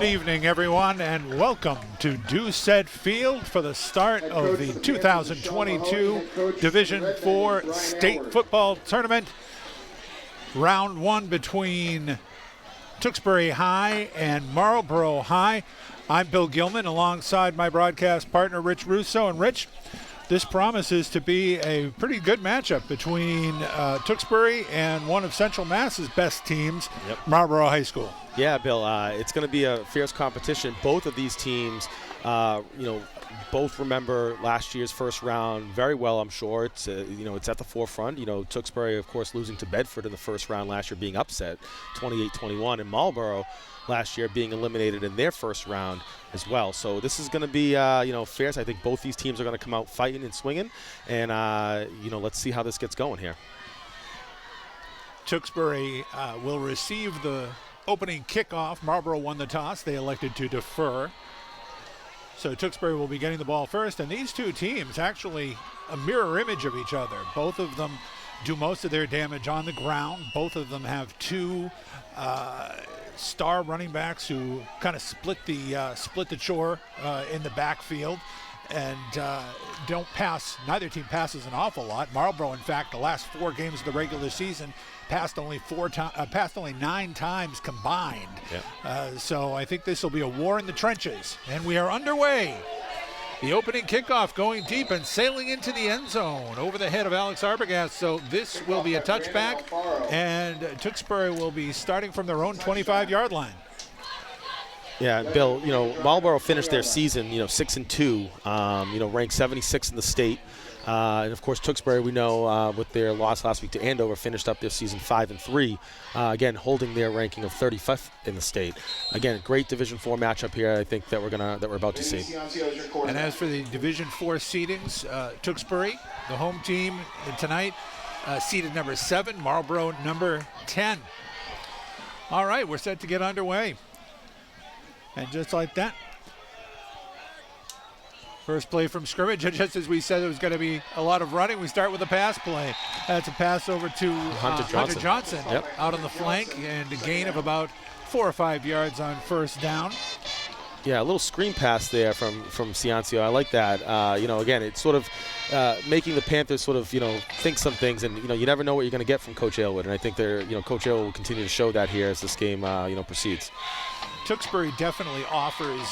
evening, everyone, and welcome to Doucette Field for the start of the 2022 Division IV State Football Tournament. Round one between Tewksbury High and Marlborough High. I'm Bill Gilman alongside my broadcast partner, Rich Russo. And Rich, this promises to be a pretty good matchup between Tewksbury and one of Central Mass's best teams, Marlborough High School. Yeah, Bill, it's going to be a fierce competition. Both of these teams, both remember last year's first round very well, I'm sure. It's at the forefront. Tewksbury, of course, losing to Bedford in the first round last year, being upset 28-21, and Marlborough last year being eliminated in their first round as well. So this is going to be, fierce. I think both these teams are going to come out fighting and swinging, and, let's see how this gets going here. Tewksbury will receive the opening kickoff. Marlborough won the toss. They elected to defer. So Tewksbury will be getting the ball first, and these two teams actually a mirror image of each other. Both of them do most of their damage on the ground. Both of them have two star running backs who kind of split the chore in the backfield and don't pass. Neither team passes an awful lot. Marlborough, in fact, the last 4 games of the regular season passed only 9 times combined. So I think this will be a war in the trenches, and we are underway. The opening kickoff going deep and sailing into the end zone over the head of Alex Arbogast. So this will be a touchback, and Tewksbury will be starting from their own 25-yard line. Yeah, Bill, Marlborough finished their season, 6-2, ranked 76 in the state. And, of course, Tewksbury, we know, with their loss last week to Andover, finished up their season 5-3, again, holding their ranking of 35th in the state. Again, great Division IV matchup here, I think, that we're about to see. And as for the Division IV seedings, Tewksbury, the home team tonight, seeded number 7, Marlborough number 10. All right, we're set to get underway. And just like that, first play from scrimmage, just as we said, it was going to be a lot of running. We start with a pass play. That's a pass over to Hunter Johnson out on the flank, and a gain of about 4 or 5 yards on first down. Yeah, a little screen pass there from Ciancio. I like that. Again, it's sort of making the Panthers sort of, think some things, and, you never know what you're going to get from Coach Aylward. And I think Coach Aylward will continue to show that here as this game, proceeds. Tewksbury definitely offers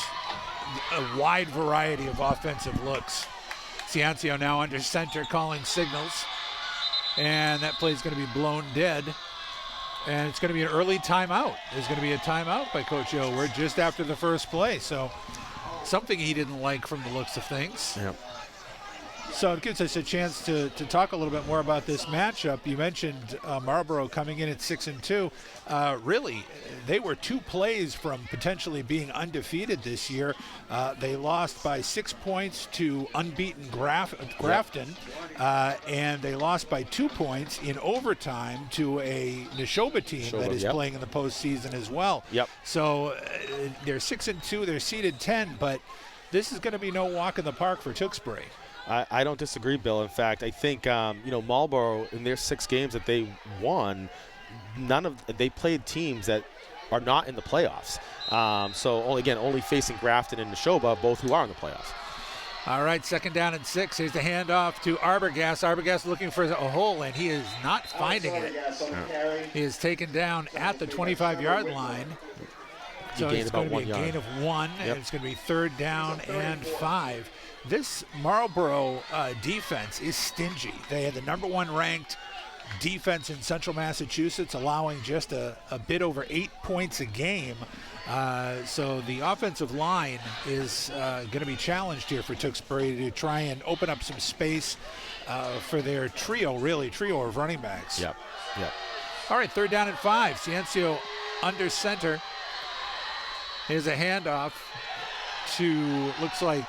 a wide variety of offensive looks. Ciancio now under center calling signals, and that play is going to be blown dead, and it's going to be an early timeout. There's going to be a timeout by Coach Aylward just after the first play, so something he didn't like from the looks of things. Yep. So it gives us a chance to talk a little bit more about this matchup. You mentioned Marlborough coming in at 6-2. Really, they were 2 plays from potentially being undefeated this year. They lost by 6 points to unbeaten Grafton, and they lost by 2 points in overtime to a Neshoba team that is playing in the postseason as well. So they're 6-2. They're seeded 10, but this is going to be no walk in the park for Tewksbury. I don't disagree, Bill. In fact, I think, Marlborough, in their 6 games that they won, they played teams that are not in the playoffs. Only facing Grafton and Neshoba, both who are in the playoffs. All right, 2nd down and 6. Here's the handoff to Arbogast. Arbogast looking for a hole, and he is not finding it. He is taken down at the 25-yard line. So it's going to be a gain of 1, and it's going to be 3rd down and 5. This Marlborough defense is stingy. They had the number 1 ranked defense in Central Massachusetts, allowing just a bit over 8 points a game. So the offensive line is going to be challenged here for Tewksbury to try and open up some space for their trio of running backs. Yep. All right, 3rd down and 5. Ciancio under center. Here's a handoff to, looks like,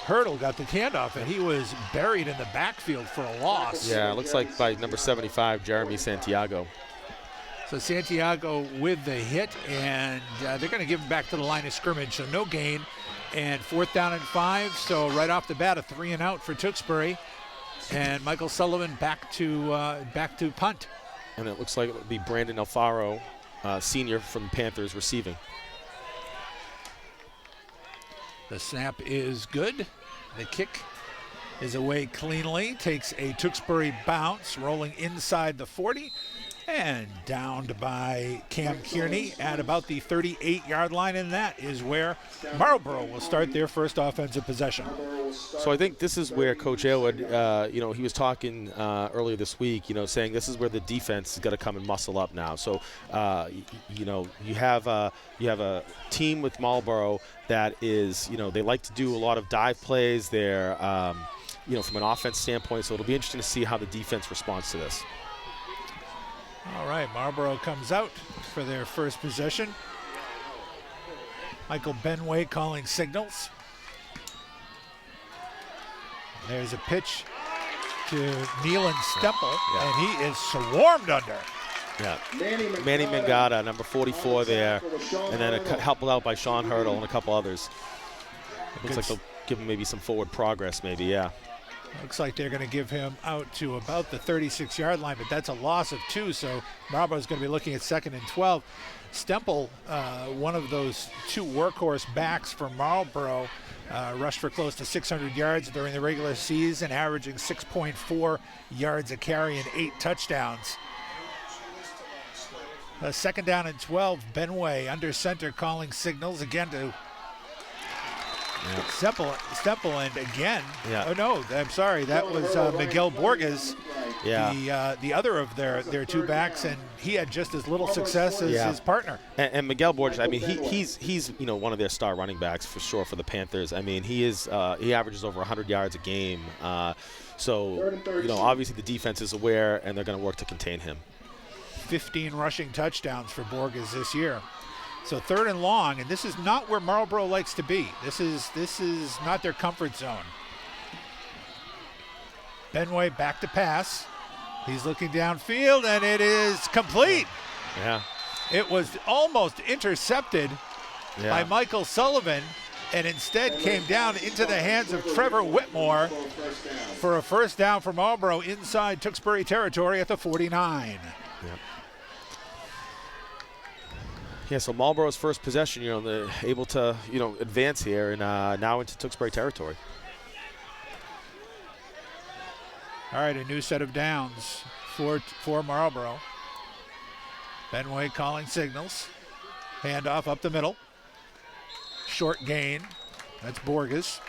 Hurdle got the handoff, and he was buried in the backfield for a loss. Yeah, it looks like by number 75, Jeremy Santiago. So Santiago with the hit, and they're going to give him back to the line of scrimmage, so no gain. And 4th down and 5, so right off the bat, a 3-and-out for Tewksbury. And Michael Sullivan back to punt. And it looks like it would be Brandon Alfaro, senior from Panthers, receiving. The snap is good. The kick is away cleanly. Takes a Tewksbury bounce, rolling inside the 40. And downed by Cam Kearney at about the 38-yard line, and that is where Marlborough will start their first offensive possession. So I think this is where Coach Aylward, he was talking earlier this week, saying this is where the defense is going to come and muscle up now. So, you have a team with Marlborough that is, they like to do a lot of dive plays. They're, from an offense standpoint. So it'll be interesting to see how the defense responds to this. All right, Marlborough comes out for their first possession. Michael Benway calling signals. There's a pitch to Neelan Stemple, and he is swarmed under. Yeah, Manny Mangata, number 44 there, and then helped out by Sean Hurdle and a couple others. It looks like they'll give him maybe some forward progress, maybe, yeah. Looks like they're going to give him out to about the 36-yard line, but that's a loss of 2, so Marlborough's going to be looking at 2nd and 12. Stemple, one of those 2 workhorse backs for Marlborough, rushed for close to 600 yards during the regular season, averaging 6.4 yards a carry and 8 touchdowns. 2nd down and 12, Benway under center calling signals again to Stemple, and again, oh no, I'm sorry, that was Miguel Borges, the other of their 2 backs, and he had just as little success as his partner. And Miguel Borges, I mean, he's one of their star running backs for sure for the Panthers. I mean, he averages over 100 yards a game. So obviously the defense is aware, and they're going to work to contain him. 15 rushing touchdowns for Borges this year. So 3rd and long, and this is not where Marlborough likes to be. This is not their comfort zone. Benway back to pass. He's looking downfield, and it is complete. Yeah. It was almost intercepted by Michael Sullivan, and instead came down into the hands of Trevor Whitmore for a first down for Marlborough inside Tewksbury territory at the 49. Yep. Yeah, so Marlborough's first possession, they're able to, advance here and now into Tewksbury territory. All right, a new set of downs for Marlborough. Benway calling signals. Handoff up the middle. Short gain. That's Borges.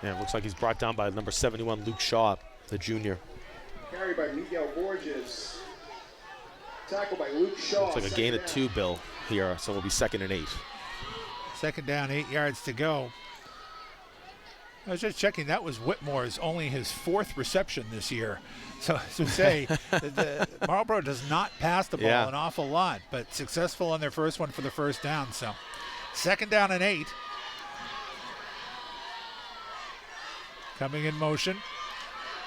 Yeah, it looks like he's brought down by number 71, Luke Shaw, the junior. Carried by Miguel Borges. Tackled by Luke Shaw. Looks like a gain of 2, Bill, here, so it'll be 2nd and 8. 2nd down, 8 yards to go. I was just checking, that was Whitmore's only his 4th reception this year. So to say, Marlborough does not pass the ball an awful lot, but successful on their first one for the first down. So 2nd down and 8. Coming in motion.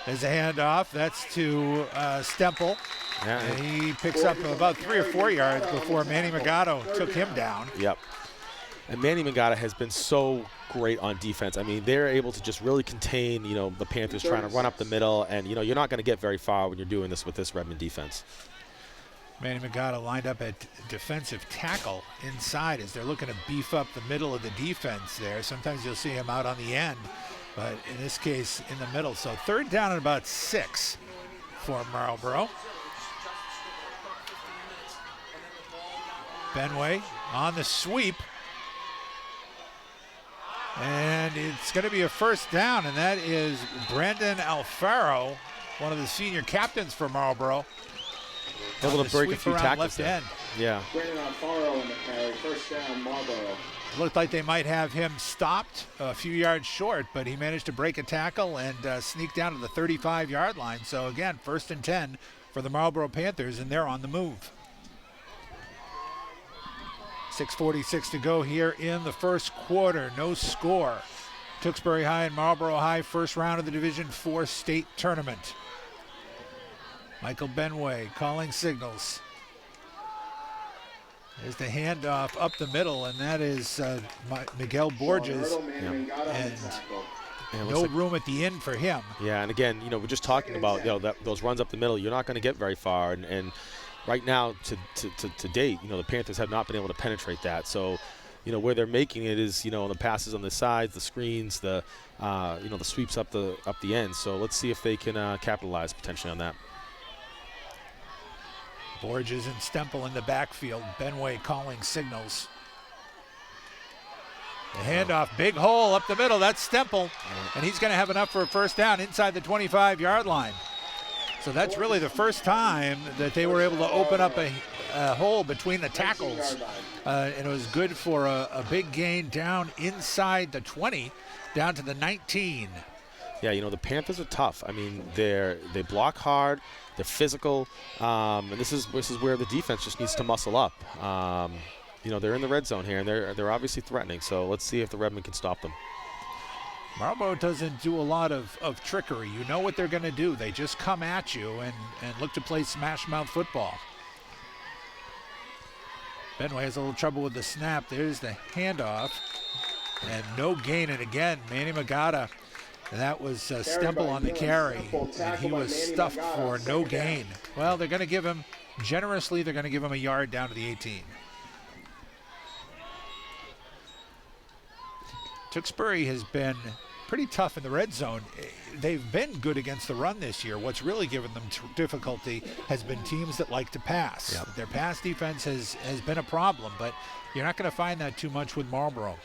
There's a handoff. That's to Stemple. Yeah. And he picks up about 3 or 4 yards before Manny Magato took him down. Yep. And Manny Mangata has been so great on defense. I mean, they're able to just really contain, the Panthers trying to run up the middle. And, you're not going to get very far when you're doing this with this Redmond defense. Manny Magato lined up at defensive tackle inside as they're looking to beef up the middle of the defense there. Sometimes you'll see him out on the end, but in this case, in the middle. So 3rd down and about 6 for Marlborough. Benway on the sweep. And it's going to be a first down, and that is Brandon Alfaro, one of the senior captains for Marlborough. Able to break a few tackles left there. end. Yeah. Brandon Alfaro in the carry. First down, Marlborough. It looked like they might have him stopped a few yards short, but he managed to break a tackle and sneak down to the 35-yard line. So, again, 1st and 10 for the Marlborough Panthers, and they're on the move. 6:46 to go here in the first quarter. No score. Tewksbury High and Marlborough High, first round of the Division IV state tournament. Michael Benway calling signals. There's the handoff up the middle, and that is Miguel Borges. And no room at the end for him. Yeah, and again, we're just talking about those runs up the middle. You're not going to get very far, and right now, to date, the Panthers have not been able to penetrate that. So, where they're making it is, the passes on the sides, the screens, the the sweeps up the end. So let's see if they can capitalize potentially on that. Borges and Stemple in the backfield. Benway calling signals. The handoff, big hole up the middle. That's Stemple, and he's going to have enough for a first down inside the 25-yard line. So that's really the first time that they were able to open up a hole between the tackles, and it was good for a big gain down inside the 20, down to the 19. Yeah, the Panthers are tough. I mean, they block hard, they're physical, and this is where the defense just needs to muscle up. They're in the red zone here, and they're obviously threatening. So let's see if the Redmen can stop them. Marlborough doesn't do a lot of trickery. You know what they're going to do. They just come at you and look to play smash mouth football. Benway has a little trouble with the snap. There's the handoff, and no gain. And again, Manny Magada, that was Stemple on the carry, and he was stuffed for no gain. Well, they're going to give him, generously, they're going to give him a yard down to the 18. Tewksbury has been pretty tough in the red zone. They've been good against the run this year. What's really given them difficulty has been teams that like to pass. Yep. Their pass defense has been a problem, but you're not going to find that too much with Marlborough.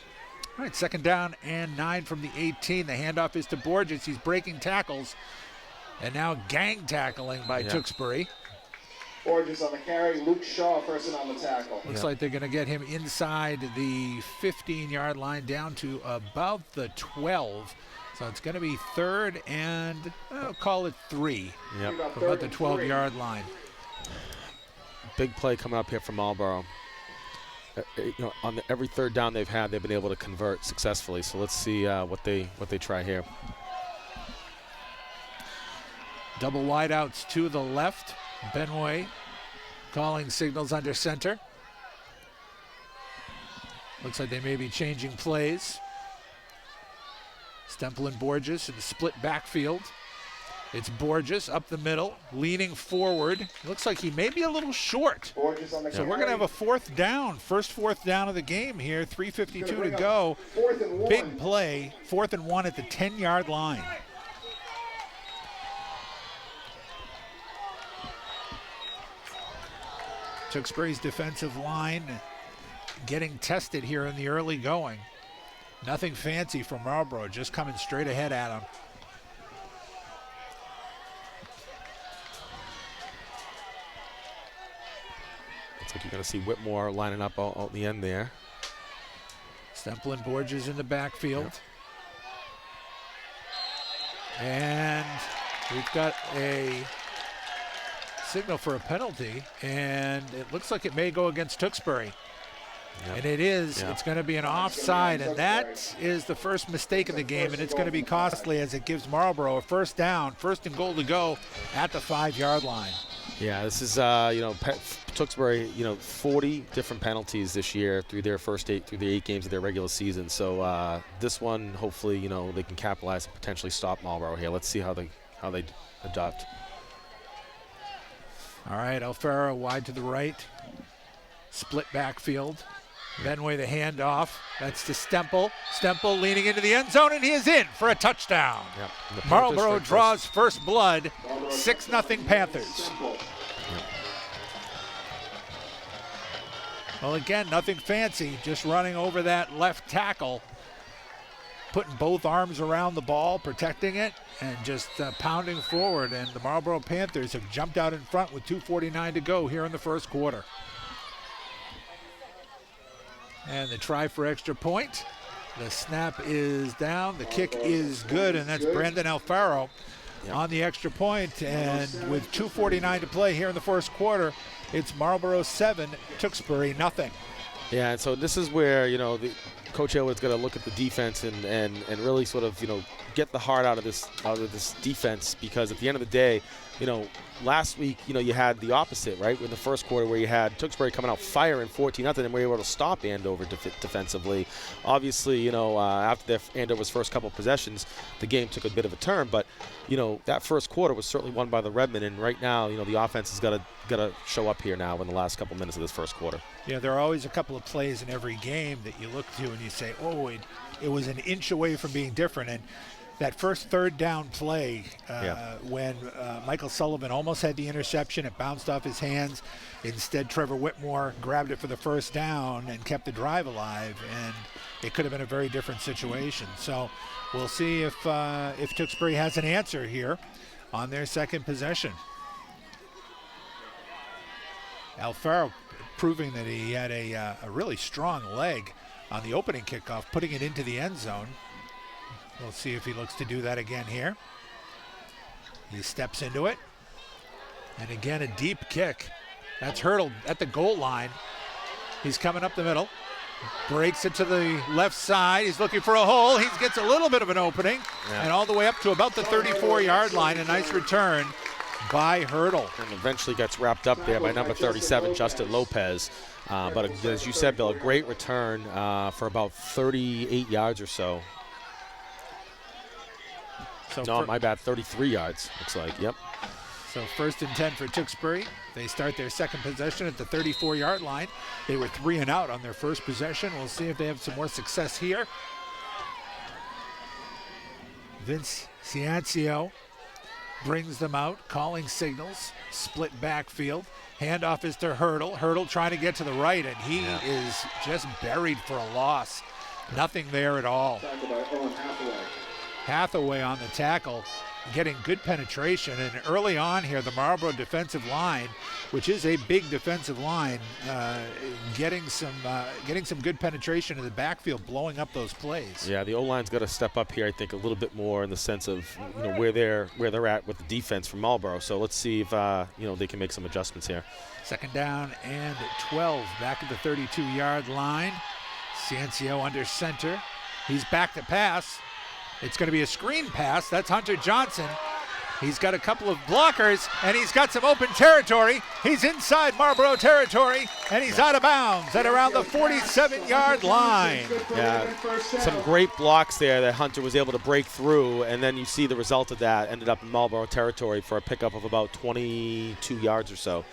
All right, 2nd down and 9 from the 18. The handoff is to Borges. He's breaking tackles, and now gang tackling by Tewksbury. Borges on the carry, Luke Shaw first on the tackle. Looks like they're going to get him inside the 15-yard line down to about the 12. So it's going to be 3rd and, I'll call it 3. Yep. From about the 12-yard line. Big play coming up here from Marlborough. On every 3rd down they've had, they've been able to convert successfully. So let's see what they try here. Double wideouts to the left. Benway calling signals under center. Looks like they may be changing plays. Stemple and Borges in the split backfield. It's Borges up the middle, leaning forward. Looks like he may be a little short. Borges on the So we're going to have a 4th down. First 4th down of the game here. 3:52 to go. 4th and 1. Big play. 4th and 1 at the 10-yard line. Tewksbury's defensive line getting tested here in the early going. Nothing fancy from Marlborough, just coming straight ahead at him. Looks like you're going to see Whitmore lining up out in the end there. Stemple and Borges in the backfield. Yep. And we've got a signal for a penalty, and it looks like it may go against Tewksbury. Yep. And it is. Yep. It's going to be an offside, and that is the first mistake of the game, and it's going to be costly as it gives Marlborough a 1st down, 1st and goal to go at the 5-yard line. Yeah, this is Tewksbury, 40 different penalties this year through the 8 games of their regular season. So this one, hopefully, they can capitalize and potentially stop Marlborough here. Let's see how they adopt. All right, Alfaro wide to the right. Split backfield. Benway the handoff. That's to Stemple. Stemple leaning into the end zone, and he is in for a touchdown. Yep. Marlborough draws first blood. 6-0 Panthers. Yep. Well, again, nothing fancy. Just running over that left tackle. Putting both arms around the ball, protecting it, and just pounding forward. And the Marlborough Panthers have jumped out in front with 2:49 to go here in the 1st quarter. And the try for extra point. The snap is down. The kick is good, and that's Brandon Alfaro on the extra point. And with 2:49 to play here in the 1st quarter, it's Marlborough 7, Tewksbury nothing. Yeah, and so this is where, the Coach Aylward's got to look at the defense and really sort of, get the heart out of this defense, because at the end of the day, last week, you had the opposite, right? In the 1st quarter, where you had Tewksbury coming out firing 14-0, and we were able to stop Andover defensively. Obviously, after Andover's first couple possessions, the game took a bit of a turn, but that first quarter was certainly won by the Redmen, and right now, the offense has got to show up here now in the last couple minutes of this first quarter. Yeah, there are always a couple of plays in every game that you look to and you say, oh, it was an inch away from being different. And that first third down play when Michael Sullivan almost had the interception, it bounced off his hands. Instead, Trevor Whitmore grabbed it for the first down and kept the drive alive, and it could have been a very different situation. So we'll see if Tewksbury has an answer here on their second possession. Alfaro proving that he had a really strong leg on the opening kickoff, putting it into the end zone. We'll see if he looks to do that again here. He steps into it. And again, a deep kick. That's hurdled at the goal line. He's coming up the middle. Breaks it to the left side. He's looking for a hole. He gets a little bit of an opening. And all the way up to about the 34-yard line. A nice return by Hurdle. And eventually gets wrapped up there by number 37, Justin Lopez. But as you said, Bill, a great return for about 38 yards or so. No, my bad, 33 yards, looks like, yep. So 1st and 10 for Tewksbury. They start their second possession at the 34-yard line. They were 3 and out on their first possession. We'll see if they have some more success here. Vince Ciancio brings them out, calling signals, split backfield. Handoff is to Hurdle. Hurdle trying to get to the right, and he is just buried for a loss. Nothing there at all. Hathaway on the tackle, getting good penetration, and early on here, the Marlborough defensive line, which is a big defensive line, getting some good penetration in the backfield, blowing up those plays. Yeah, the O-line's got to step up here, I think, a little bit more in the sense of where they're at with the defense from Marlborough. So let's see if they can make some adjustments here. 2nd down and 12, back at the 32-yard line. Ciancio under center. He's back to pass. It's going to be a screen pass. That's Hunter Johnson. He's got a couple of blockers, and he's got some open territory. He's inside Marlborough territory, and he's out of bounds at around the 47-yard line. Yeah, some great blocks there that Hunter was able to break through, and then you see the result of that ended up in Marlborough territory for a pickup of about 22 yards or so.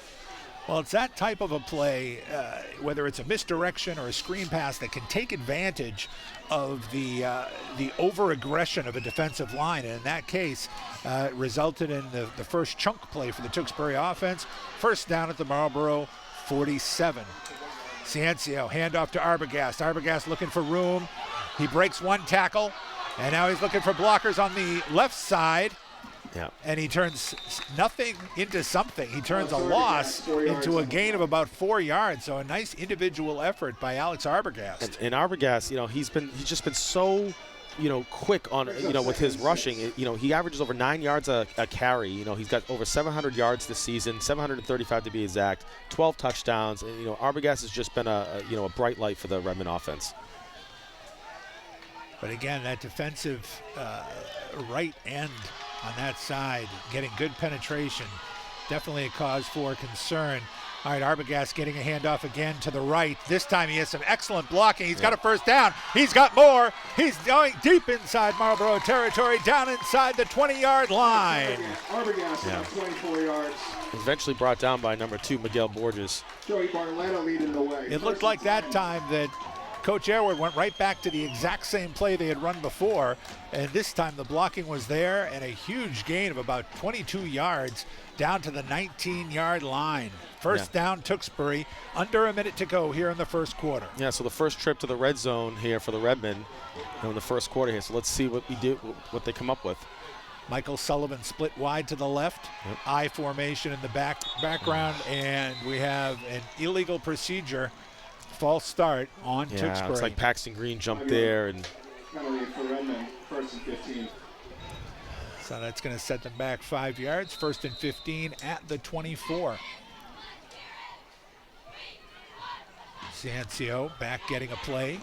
Well, it's that type of a play, whether it's a misdirection or a screen pass, that can take advantage of the over-aggression of a defensive line. And in that case, it resulted in the first chunk play for the Tewksbury offense. 1st down at the Marlborough 47. Ciancio, handoff to Arbogast. Arbogast looking for room. He breaks one tackle, and now he's looking for blockers on the left side. Yeah. And he turns nothing into something. He turns a loss into a gain of about 4 yards. So a nice individual effort by Alex Arbogast. And Arbogast, he's just been so, quick on, with his rushing. He averages over 9 yards a carry. He's got over 700 yards this season, 735 to be exact, 12 touchdowns. Arbogast has just been a bright light for the Redmond offense. But again, that defensive right end on that side, getting good penetration, definitely a cause for concern. All right, Arbogast getting a handoff again to the right. This time he has some excellent blocking. He's got a 1st down. He's got more. He's going deep inside Marlborough territory, down inside the 20-yard line. Arbogast 24 yards. Eventually brought down by number 2, Miguel Borges. Joey Barletta leading the way. It looked like that time that Coach Airwood went right back to the exact same play they had run before, and this time the blocking was there, and a huge gain of about 22 yards down to the 19-yard line. 1st down, Tewksbury, under a minute to go here in the first quarter. Yeah, so the first trip to the red zone here for the Redmen in the first quarter here. So let's see what they come up with. Michael Sullivan split wide to the left, I formation in the background, and we have an illegal procedure. False start on Tewksbury. Yeah, looks like Paxton Green jumped there. And penalty for Redmond, 1st and 15. So that's going to set them back 5 yards. 1st and 15 at the 24. Ciancio back getting a play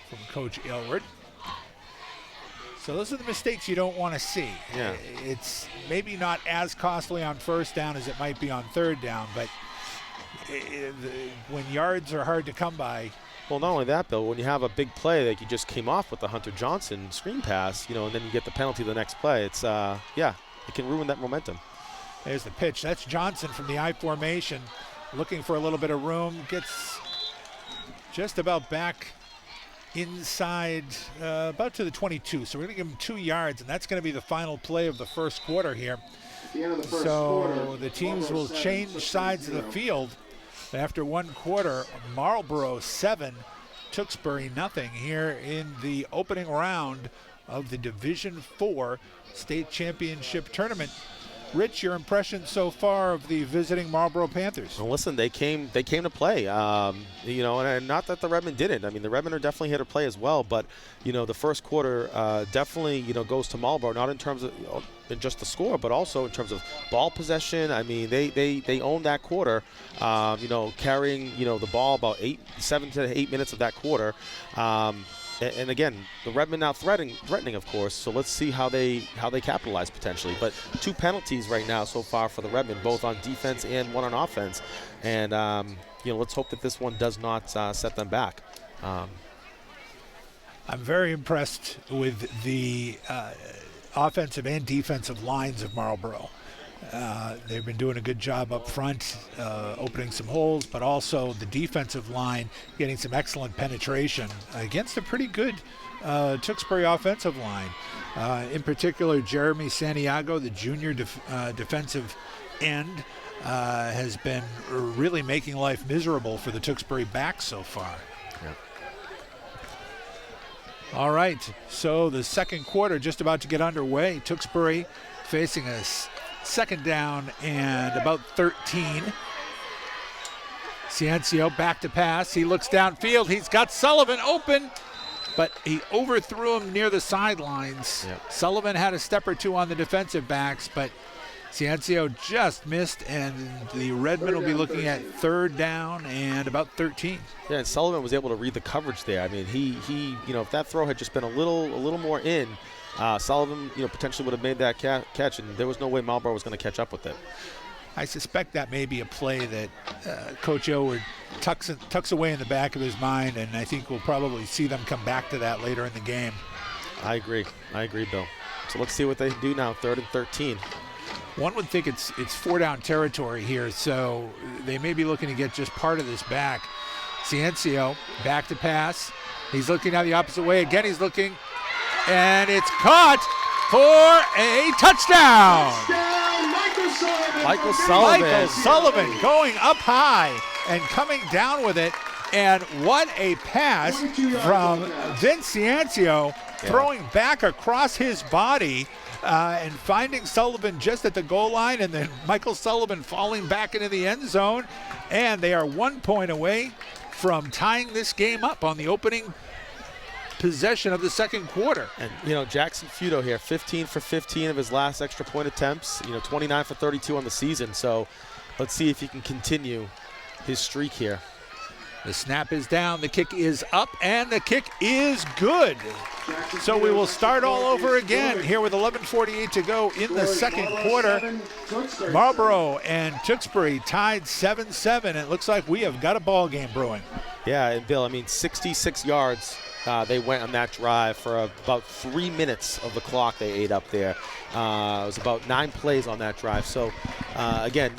from Coach Aylward. So those are the mistakes you don't want to see. Yeah. It's maybe not as costly on 1st down as it might be on 3rd down, but when yards are hard to come by, Well, not only that, Bill, when you have a big play like you just came off with the Hunter Johnson screen pass, and then you get the penalty the next play, it's, it can ruin that momentum. There's the pitch. That's Johnson from the I formation, looking for a little bit of room. Gets just about back inside, about to the 22. So we're going to give him 2 yards, and that's going to be the final play of the first quarter here. So the teams will change sides of the field. After one quarter, Marlborough 7, Tewksbury nothing here in the opening round of the Division IV State Championship Tournament. Rich, your impression so far of the visiting Marlborough Panthers? Well, listen, they came to play, and not that the Redmen didn't. I mean, the Redmen are definitely here to play as well, but, the first quarter definitely, goes to Marlborough, not in terms of just the score, but also in terms of ball possession. I mean, they owned that quarter, carrying, the ball about 7 to 8 minutes of that quarter. And again, the Redmen now threatening, of course. So let's see how they capitalize potentially. But 2 penalties right now so far for the Redmen, both on defense and one on offense. And let's hope that this one does not set them back. I'm very impressed with the offensive and defensive lines of Marlborough. They've been doing a good job up front, opening some holes, but also the defensive line getting some excellent penetration against a pretty good Tewksbury offensive line. In particular, Jeremy Santiago, the junior defensive end, has been really making life miserable for the Tewksbury backs so far. Yeah. All right, so the second quarter just about to get underway. Tewksbury facing a second down and about 13. Ciencio back to pass. He looks downfield. He's got Sullivan open, but he overthrew him near the sidelines. Yep. Sullivan had a step or two on the defensive backs, but Ciencio just missed, and the Redmen will be looking at third down and about 13. Yeah, and Sullivan was able to read the coverage there. I mean, he if that throw had just been a little more in, Sullivan, potentially would have made that catch, and there was no way Marlborough was going to catch up with it. I suspect that may be a play that Coach Oward tucks away in the back of his mind, and I think we'll probably see them come back to that later in the game. I agree, Bill. So let's see what they do now, 3rd and 13. One would think it's 4-down territory here, so they may be looking to get just part of this back. Ciencio back to pass. He's looking now the opposite way. Again, he's looking, and it's caught for a touchdown. Michael Sullivan going up high and coming down with it. And what a pass from Vince Ciencio, throwing back across his body and finding Sullivan just at the goal line, and then Michael Sullivan falling back into the end zone. And they are 1 point away from tying this game up on the opening possession of the second quarter. And, Jackson Fudo here, 15 for 15 of his last extra point attempts, 29 for 32 on the season. So let's see if he can continue his streak here. The snap is down, the kick is up, and the kick is good. So we will start all over again here with 11:48 to go in the second quarter. Marlborough and Tewksbury tied 7-7. It looks like we have got a ball game brewing. Yeah, and Bill, 66 yards they went on that drive for about 3 minutes of the clock they ate up there. It was about 9 plays on that drive. So, again,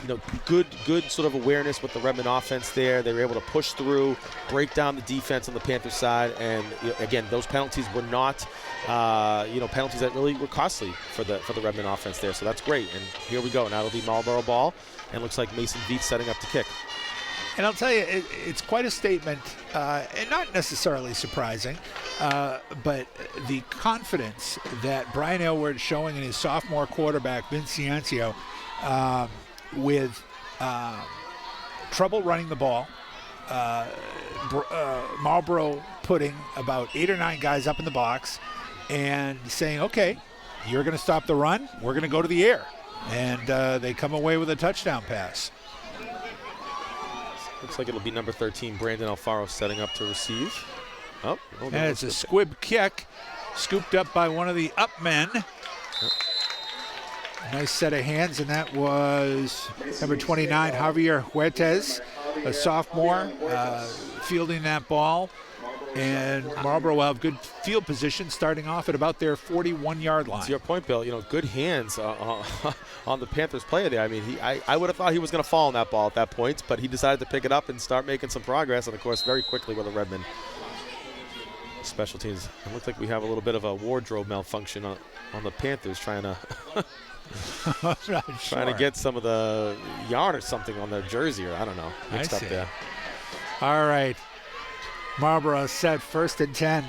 good sort of awareness with the Redmen offense there. They were able to push through, break down the defense on the Panthers side, and again, those penalties were not, penalties that really were costly for the Redmen offense there. So that's great. And here we go. Now it'll be Marlborough ball, and looks like Mason Veets setting up to kick. And I'll tell you, it's quite a statement, and not necessarily surprising, but the confidence that Brian Aylward is showing in his sophomore quarterback, Vince Ciencio, with trouble running the ball. Marlborough putting about 8 or 9 guys up in the box and saying, okay, you're going to stop the run, we're going to go to the air. And they come away with a touchdown pass. Looks like it'll be number 13, Brandon Alfaro, setting up to receive. And it's a squib kick, scooped up by one of the up men. Nice set of hands, and that was number 29, Javier Huertas, a sophomore, fielding that ball. And Marlborough will have good field position starting off at about their 41-yard line. To your point, Bill, good hands on the Panthers player there. I mean, I would have thought he was going to fall on that ball at that point, but he decided to pick it up and start making some progress, and, of course, very quickly with a Redmond. Special teams. It looks like we have a little bit of a wardrobe malfunction on the Panthers trying to trying to get some of the yarn or something on their jersey, or I don't know, mixed up there. All right. Marlborough set 1st and 10.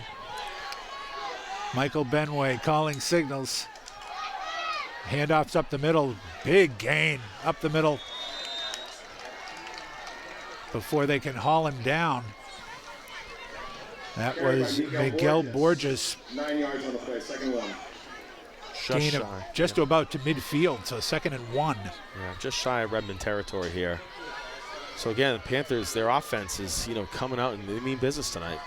Michael Benway calling signals. Handoffs up the middle. Big gain up the middle before they can haul him down. That was Miguel Borges. 9 yards on the play, second one. Gain of just about to midfield, so 2nd and 1. Yeah, just shy of Redmond territory here. So again, the Panthers, their offense is, coming out and they mean business tonight.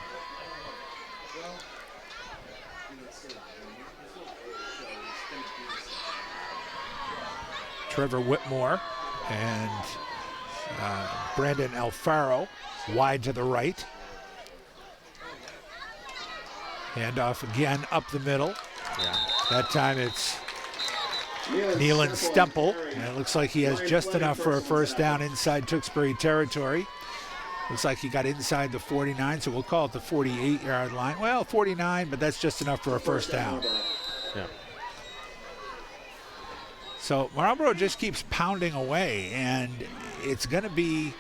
Trevor Whitmore and Brandon Alfaro wide to the right. Handoff again up the middle. Yeah. That time it's Nealon Stemple, and it looks like he has just enough for a first down inside Tewksbury territory. Looks like he got inside the 49, so we'll call it the 48-yard line. Well, 49, but that's just enough for a first down. Yeah. So Marlborough just keeps pounding away, and it's going to be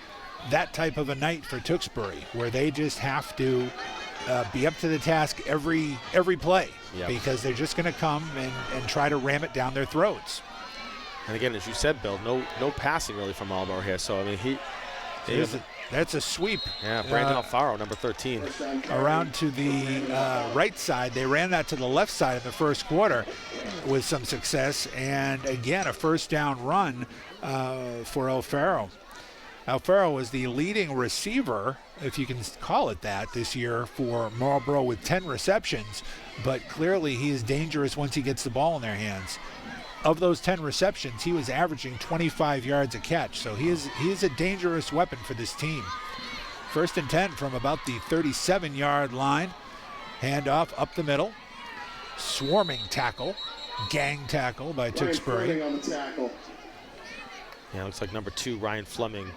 that type of a night for Tewksbury, where they just have to be up to the task every play. Yep. Because they're just going to come and try to ram it down their throats. And again, as you said, Bill, no passing really from Marlborough here. So, I mean, that's a sweep. Yeah, Brandon Alfaro, number 13. Around to the right side. They ran that to the left side in the first quarter with some success. And, again, a first down run for Alfaro. Alfaro was the leading receiver, if you can call it that, this year for Marlborough with 10 receptions. But clearly he is dangerous once he gets the ball in their hands. Of those 10 receptions, he was averaging 25 yards a catch. So he is a dangerous weapon for this team. 1st and 10 from about the 37-yard line. Handoff up the middle. Swarming tackle. Gang tackle by Tewksbury. On the tackle. Yeah, it looks like number 2, Ryan Fleming,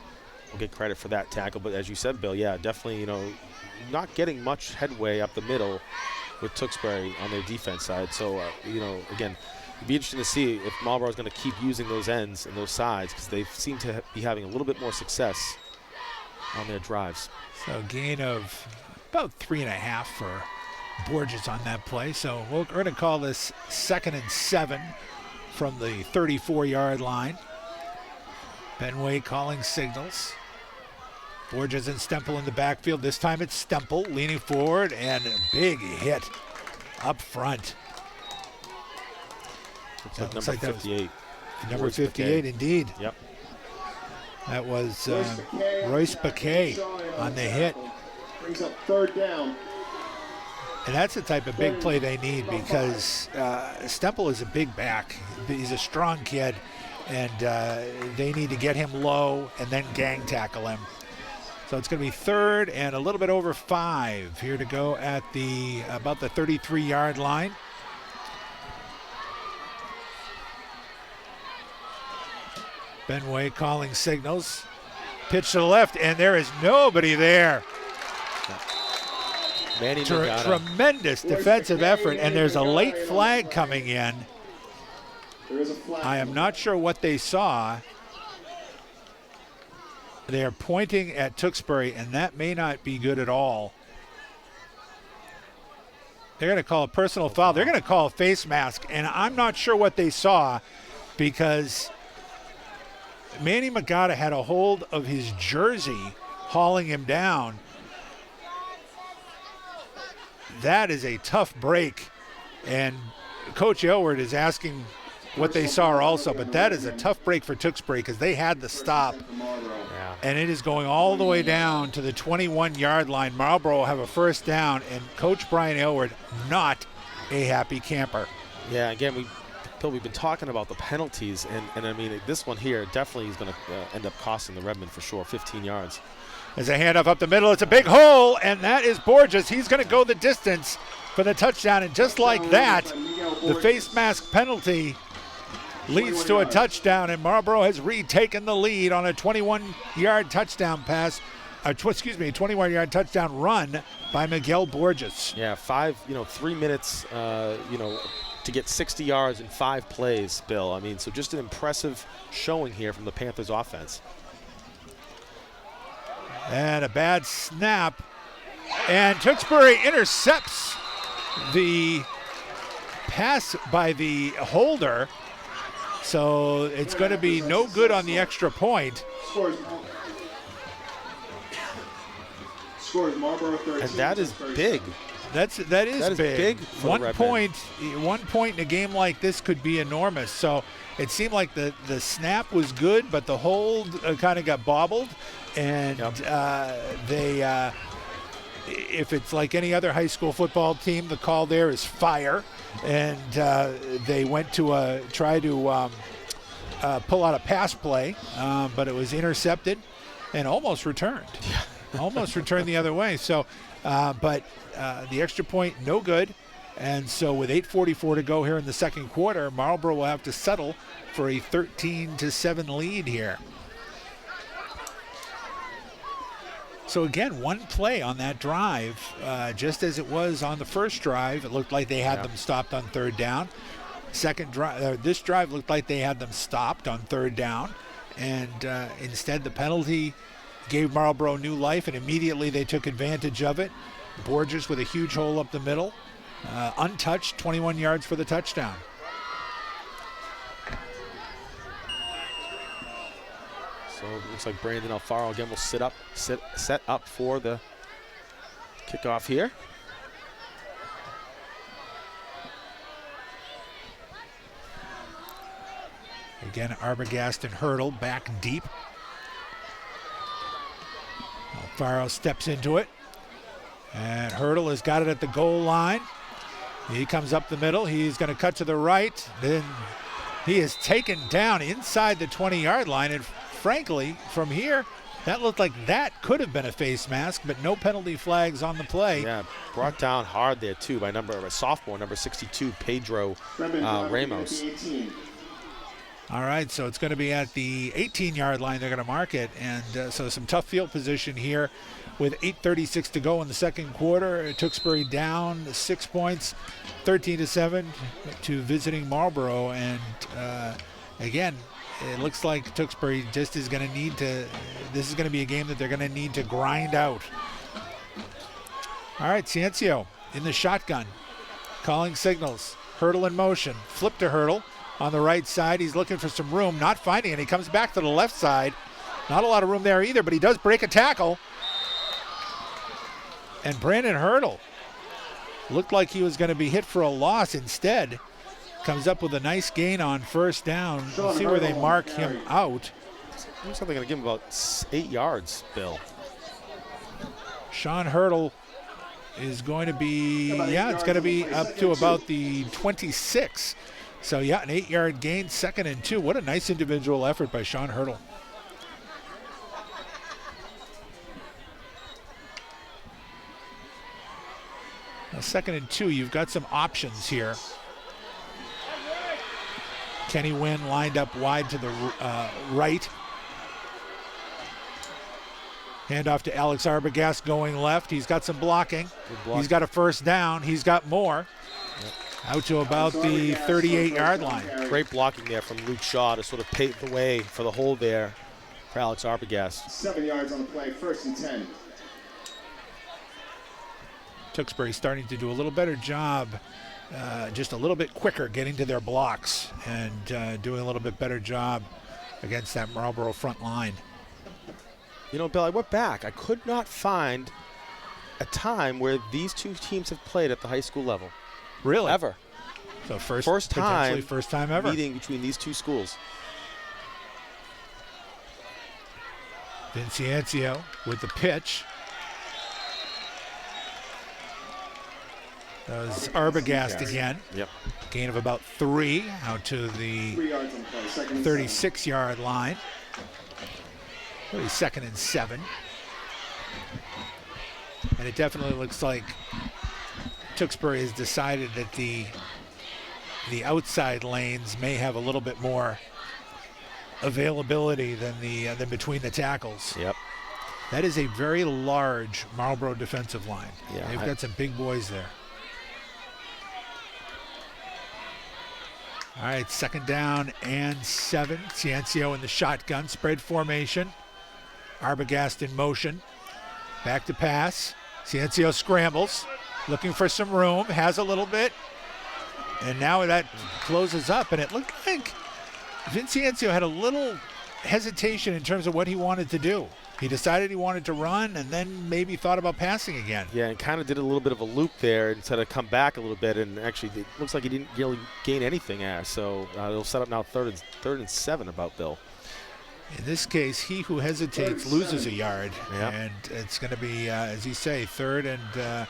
will get credit for that tackle. But as you said, Bill, yeah, definitely, not getting much headway up the middle with Tewksbury on their defense side. So, again, it'd be interesting to see if Marlborough is going to keep using those ends and those sides, because they seem to be having a little bit more success on their drives. So gain of about 3.5 for Borges on that play. So we're going to call this 2nd and 7 from the 34-yard line. Benway calling signals. Borges and Stemple in the backfield. This time it's Stemple leaning forward, and a big hit up front. Looks like number 58. Number 58, indeed. Yep. That was Royce Paquet on the hit. Brings up 3rd down. And that's the type of big play they need, because Stemple is a big back. He's a strong kid, and they need to get him low and then gang tackle him. So it's going to be 3rd and a little bit over 5 here to go at about the 33-yard line. Benway calling signals. Pitch to the left, and there is nobody there. Tremendous defensive effort, and there's a late flag coming in. I am not sure what they saw. They are pointing at Tewksbury, and that may not be good at all. They're going to call a personal foul. They're going to call a face mask, and I'm not sure what they saw, because Manny Magada had a hold of his jersey, hauling him down. That is a tough break, and Coach Aylward is asking what they saw also, but that is a tough break for Tewksbury, because they had the stop, and it is going all the way down to the 21-yard line. Marlborough will have a first down, and Coach Brian Aylward not a happy camper. Yeah, again, Bill, we've been talking about the penalties, and I mean, this one here definitely is going to end up costing the Redmen for sure, 15 yards. There's a handoff up the middle. It's a big hole, and that is Borges. He's going to go the distance for the touchdown, and just like that, the face mask penalty leads to a touchdown, and Marlborough has retaken the lead on a 21-yard touchdown pass. 21-yard touchdown run by Miguel Borges. Yeah, 3 minutes, to get 60 yards in 5 plays, Bill. I mean, so just an impressive showing here from the Panthers offense. And a bad snap. And Tewksbury intercepts the pass by the holder. So it's going to be no good on the extra point. Scores Marlborough 13. And that is big. That is big. For 1 point in a game like this could be enormous. So it seemed like the snap was good, but the hold kind of got bobbled. And if it's like any other high school football team, the call there is fire. And they went to try to pull out a pass play, but it was intercepted and almost returned. Almost returned the other way. So, but the extra point, no good. And so with 8:44 to go here in the second quarter, Marlborough will have to settle for a 13-7 lead here. So again, one play on that drive, just as it was on the first drive. It looked like they had them stopped on third down. Second drive, this drive looked like they had them stopped on third down. And instead the penalty gave Marlborough new life, and immediately they took advantage of it. Borges with a huge hole up the middle. Untouched, 21 yards for the touchdown. So it looks like Brandon Alfaro again will set up for the kickoff here. Again, Arbogast and Hurdle back deep. Alfaro steps into it. And Hurdle has got it at the goal line. He comes up the middle. He's going to cut to the right. Then he is taken down inside the 20-yard line. And frankly, from here, that looked like that could have been a face mask, but no penalty flags on the play. Yeah, brought down hard there, too, by a sophomore, number 62, Pedro Ramos. All right, so it's going to be at the 18-yard line. They're going to mark it. And so some tough field position here with 8:36 to go in the second quarter. Tewksbury down 6 points, 13-7 to visiting Marlborough. And again, it looks like Tewksbury just is going to need to, this is going to be a game that they're going to need to grind out. All right, Ciencio in the shotgun, calling signals. Hurdle in motion, flip to Hurdle. On the right side, he's looking for some room, not finding it. He comes back to the left side. Not a lot of room there either, but he does break a tackle. And Brandon Hurdle looked like he was going to be hit for a loss. Instead, comes up with a nice gain on first down. We'll see where they mark him out. Looks like they're going to give him about 8 yards, Bill. Sean Hurdle is going to be, it's going to be up to about the 26. So, an 8-yard gain, 2nd and 2. What a nice individual effort by Sean Hurdle. Now, 2nd and 2, you've got some options here. Kenny Wynn lined up wide to the right. Handoff to Alex Arbogast going left. He's got some blocking. He's got a first down. He's got more. Yep. Out to about the 38-yard line. Great blocking there from Luke Shaw to sort of pave the way for the hold there for Alex Arbogast. 7 yards on the play, 1st and 10. Tewksbury starting to do a little better job, just a little bit quicker getting to their blocks and doing a little bit better job against that Marlborough front line. You know, Bill, I went back. I could not find a time where these two teams have played at the high school level. Really? Ever. So first time ever. Meeting between these two schools. Vinciencio with the pitch. Does Arbogast again. Yep. Gain of about 3 out to the 3 yards on play. Second and 36-yard line. Really 2nd and 7. And it definitely looks like Tewksbury has decided that the outside lanes may have a little bit more availability than between the tackles. Yep. That is a very large Marlborough defensive line. Yeah, They've got some big boys there. All right, 2nd down and 7. Ciencio in the shotgun, spread formation. Arbogast in motion. Back to pass. Ciencio scrambles, looking for some room, has a little bit. And now that closes up, and it looked like Ciencio had a little hesitation in terms of what he wanted to do. He decided he wanted to run and then maybe thought about passing again. Yeah, and kind of did a little bit of a loop there instead of come back a little bit, and actually it looks like he didn't really gain anything there. So they'll set up now third and 7 about Bill. In this case, he who hesitates loses a yard, Yep. and it's going to be, as you say, third and a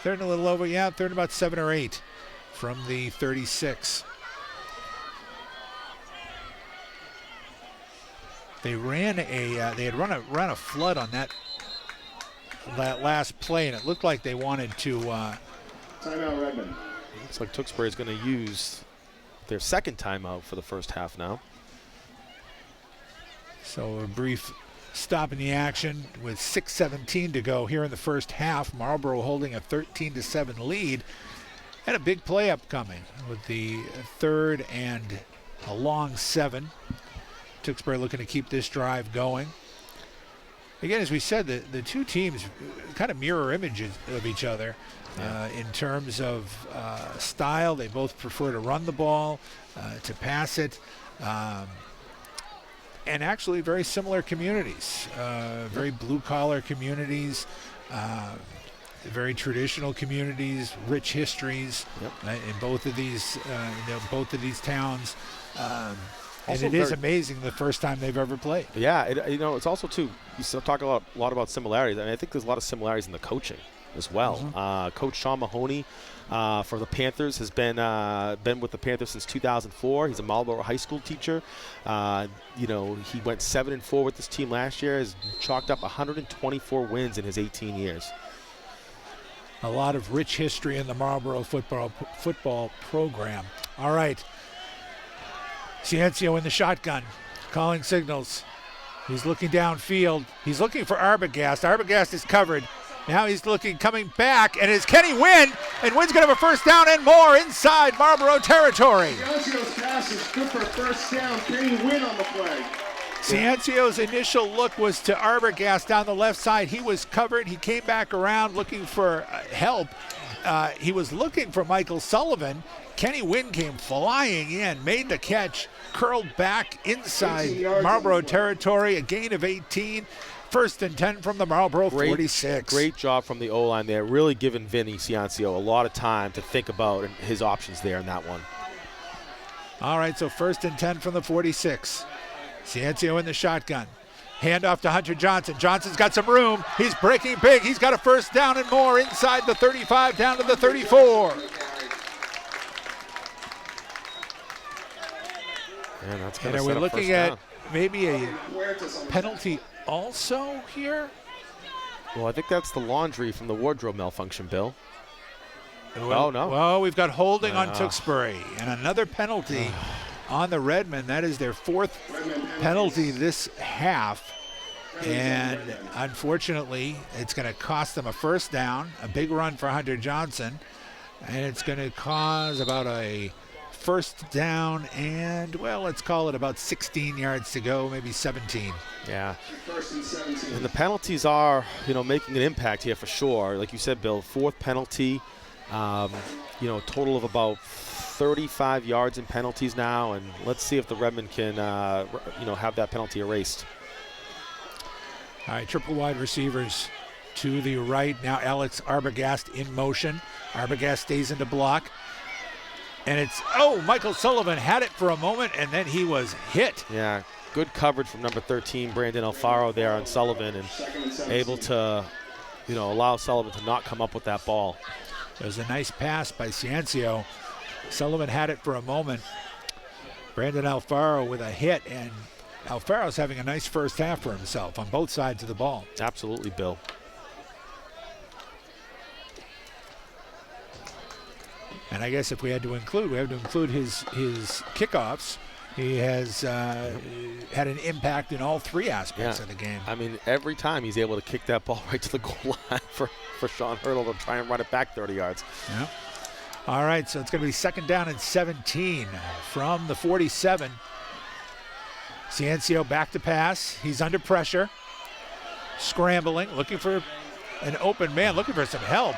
little over. Yeah, third and about 7 or 8 from the 36. They ran they had run a flood on that last play, and it looked like they wanted to. Timeout, Redmond. Looks like Tewksbury is going to use their 2nd timeout for the first half now. So a brief stop in the action with 6:17 to go here in the first half. Marlborough holding a 13-7 lead, and a big play upcoming with the 3rd and a long 7. Tewksbury looking to keep this drive going. Again, as we said, the two teams kind of mirror images of each other in terms of style. They both prefer to run the ball, to pass it. And actually very similar communities, very blue-collar communities, very traditional communities, rich histories in both of these towns. And it is amazing the first time they've ever played. Yeah, it's also too. You still talk a lot about similarities. I mean, I think there's a lot of similarities in the coaching as well. Mm-hmm. Coach Sean Mahoney for the Panthers has been with the Panthers since 2004. He's a Marlborough high school teacher. He went 7-4 with this team last year. Has chalked up 124 wins in his 18 years. A lot of rich history in the Marlborough football program. All right. Ciencio in the shotgun, calling signals. He's looking downfield. He's looking for Arbogast. Arbogast is covered. Now he's coming back, and it's Kenny Wynn, and Wynn's going to have a first down and more inside Marlborough territory. Ciancio's pass is good for a first down. Kenny Wynn on the play. Ciancio's initial look was to Arbogast down the left side. He was covered. He came back around looking for help. He was looking for Michael Sullivan. Kenny Wynn came flying in, made the catch, curled back inside Marlborough territory, a gain of 18. 1st and 10 from the Marlborough 46. Great job from the O-line there, really giving Vinny Ciencio a lot of time to think about his options there in that one. All right, so 1st and 10 from the 46. Ciencio in the shotgun. Handoff to Hunter Johnson. Johnson's got some room. He's breaking big. He's got a first down and more inside the 35 down to the 34. Man, that's And are we looking at maybe a penalty also here? Well, I think that's the laundry from the wardrobe malfunction, Bill. Well, no. Well, we've got holding on Tewksbury and another penalty on the Redmen. That is their 4th penalty this half. And unfortunately, it's going to cost them a first down, a big run for Hunter Johnson. And it's going to cause about a first down and, well, let's call it about 16 yards to go, maybe 17. Yeah. 1st and 17. And the penalties are, making an impact here for sure. Like you said, Bill, 4th penalty, total of about 35 yards in penalties now. And let's see if the Redmen can, have that penalty erased. All right, triple wide receivers to the right. Now Alex Arbogast in motion. Arbogast stays in the block. And it's, Michael Sullivan had it for a moment, and then he was hit. Yeah, good coverage from number 13, Brandon Alfaro there on Sullivan, and able to, allow Sullivan to not come up with that ball. There's a nice pass by Ciancio. Sullivan had it for a moment. Brandon Alfaro with a hit, and Alfaro's having a nice first half for himself on both sides of the ball. Absolutely, Bill. And I guess if we have to include his kickoffs. He has had an impact in all three aspects of the game. I mean, every time he's able to kick that ball right to the goal line for Sean Hurdle to try and run it back 30 yards. Yeah. All right, so it's going to be 2nd down and 17 from the 47. Ciancio back to pass. He's under pressure. Scrambling, looking for an open man, looking for some help.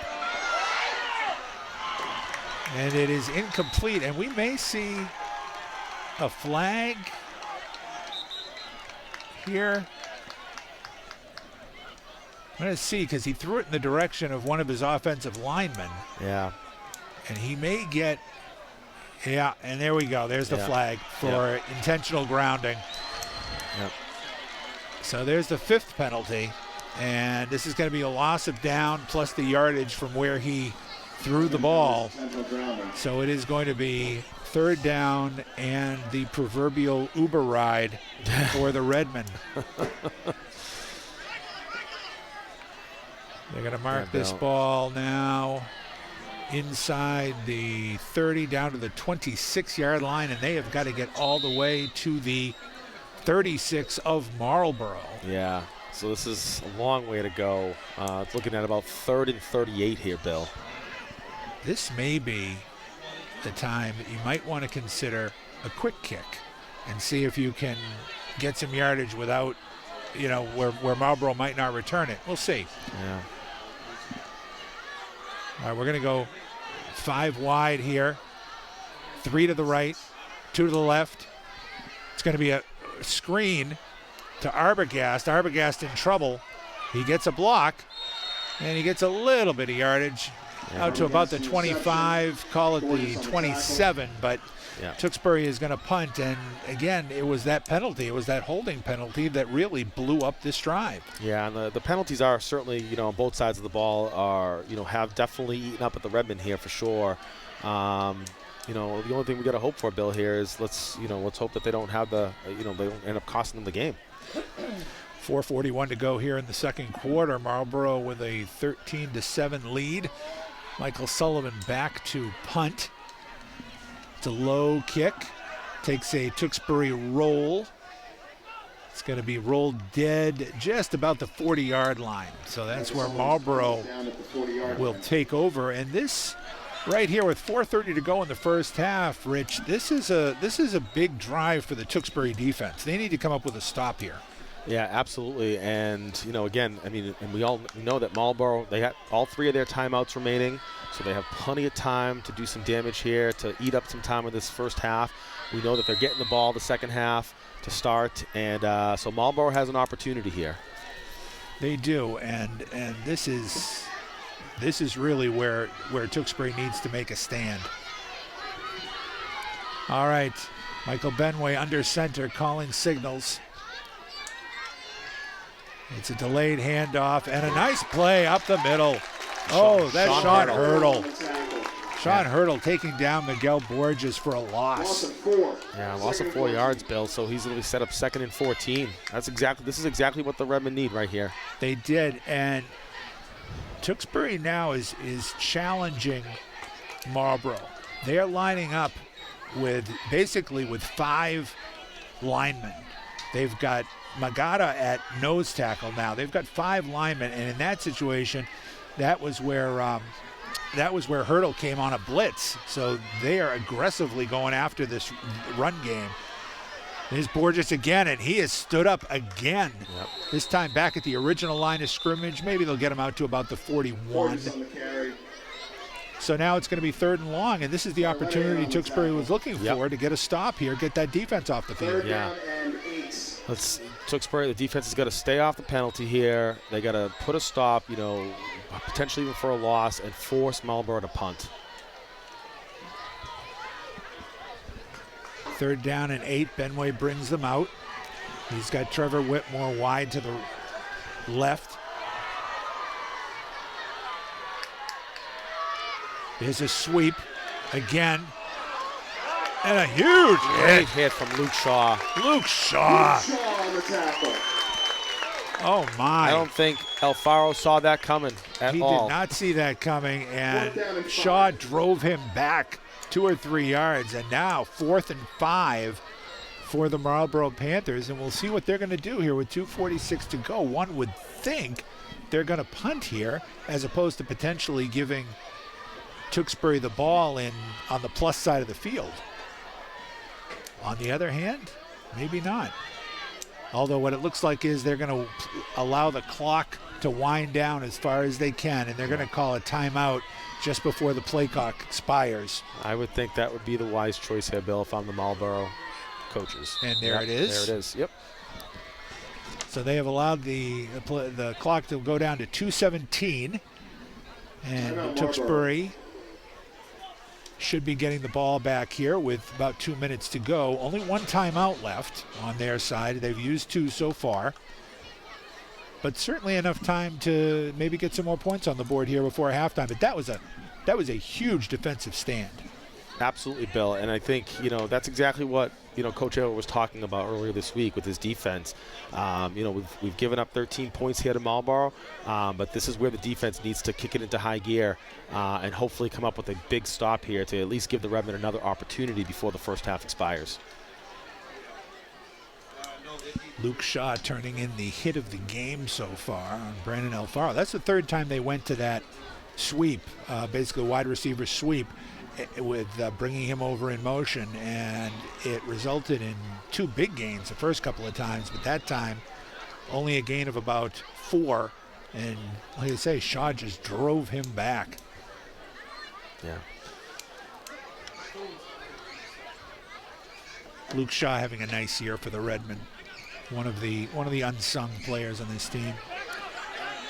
And it is incomplete, and we may see a flag here. I'm going to see, because he threw it in the direction of one of his offensive linemen. Yeah. And he may get, and there we go. There's the flag for intentional grounding. Yep. So there's the 5th penalty. And this is going to be a loss of down plus the yardage from where he threw the ball. So it is going to be 3rd down and the proverbial Uber ride for the Redmen. They're going to mark this ball now inside the 30 down to the 26-yard line, and they have got to get all the way to the 36 of Marlborough. Yeah, so this is a long way to go. It's looking at about 3rd and 38 here, Bill. This may be the time that you might want to consider a quick kick and see if you can get some yardage without, where Marlborough might not return it. We'll see. Yeah. All right, we're going to go 5 wide here. 3 to the right, 2 to the left. It's going to be a screen to Arbogast. Arbogast in trouble. He gets a block, and he gets a little bit of yardage out to about the 25, call it the 27, but Tewksbury is going to punt, and again, it was that penalty. It was that holding penalty that really blew up this drive. Yeah, and the penalties are certainly, on both sides of the ball are, have definitely eaten up at the Redmen here for sure. The only thing we got to hope for, Bill, here is let's hope that they don't have they don't end up costing them the game. 4:41 to go here in the second quarter. Marlborough with a 13-7 lead. Michael Sullivan back to punt. It's a low kick. Takes a Tewksbury roll. It's going to be rolled dead just about the 40-yard line. So that's where Marlborough will take over. And this right here with 4:30 to go in the first half, Rich, this is a big drive for the Tewksbury defense. They need to come up with a stop here. Yeah, absolutely. And, again, and we all know that Marlborough, they have all 3 of their timeouts remaining, so they have plenty of time to do some damage here, to eat up some time in this first half. We know that they're getting the ball the second half to start, and so Marlborough has an opportunity here. They do, and this is really where Tewksbury needs to make a stand. All right, Michael Benway under center calling signals. It's a delayed handoff and a nice play up the middle. Oh, that's Sean Hurdle. Sean Hurdle taking down Miguel Borges for a loss. Yeah, loss of 4 yards, Bill. So he's going to be set up 2nd and 14. This is exactly what the Redmen need right here. They did, and Tewksbury now is challenging Marlborough. They are lining up with 5 linemen. They've got Magada at nose tackle now. They've got 5 linemen, and in that situation, that was where Hurdle came on a blitz. So they are aggressively going after this run game. There's Borges again, and he has stood up again. Yep. This time back at the original line of scrimmage. Maybe they'll get him out to about the 41. So now it's going to be 3rd and long, and this is the opportunity Tewksbury was looking for to get a stop here, get that defense off the field. Yeah. Tewksbury, the defense has got to stay off the penalty here. They got to put a stop, potentially even for a loss, and force Marlborough to punt. 3rd down and 8. Benway brings them out. He's got Trevor Whitmore wide to the left. There's a sweep again. And a huge Great hit from Luke Shaw. Luke Shaw. Shaw on the tackle. Oh, my. I don't think Alfaro saw that coming at He all. did not see that coming, and 4th down and 5. Shaw drove him back 2 or 3 yards, and now 4th and 5 for the Marlborough Panthers, and we'll see what they're going to do here with 2:46 to go. One would think they're going to punt here as opposed to potentially giving Tewksbury the ball on the plus side of the field. On the other hand, maybe not. Although what it looks like is they're going to allow the clock to wind down as far as they can, and they're going to call a timeout just before the play clock expires. I would think that would be the wise choice here, Bill, if I'm the Marlborough coaches. And there it is. There it is. Yep. So they have allowed the clock to go down to 2:17, and Tewksbury should be getting the ball back here with about 2 minutes to go. Only one timeout left on their side. They've used 2 so far, but certainly enough time to maybe get some more points on the board here before halftime. But that was a huge defensive stand. Absolutely, Bill. And I think, that's exactly what, Coach Edward was talking about earlier this week with his defense. We've given up 13 points here to Marlborough, but this is where the defense needs to kick it into high gear and hopefully come up with a big stop here to at least give the Redmen another opportunity before the first half expires. Luke Shaw turning in the hit of the game so far on Brandon Alfaro. That's the 3rd time they went to that sweep, basically wide receiver sweep, with bringing him over in motion, and it resulted in 2 big gains the first couple of times, but that time only a gain of about 4, and like I say, Shaw just drove him back. Yeah. Luke Shaw having a nice year for the Redmen, one of the unsung players on this team.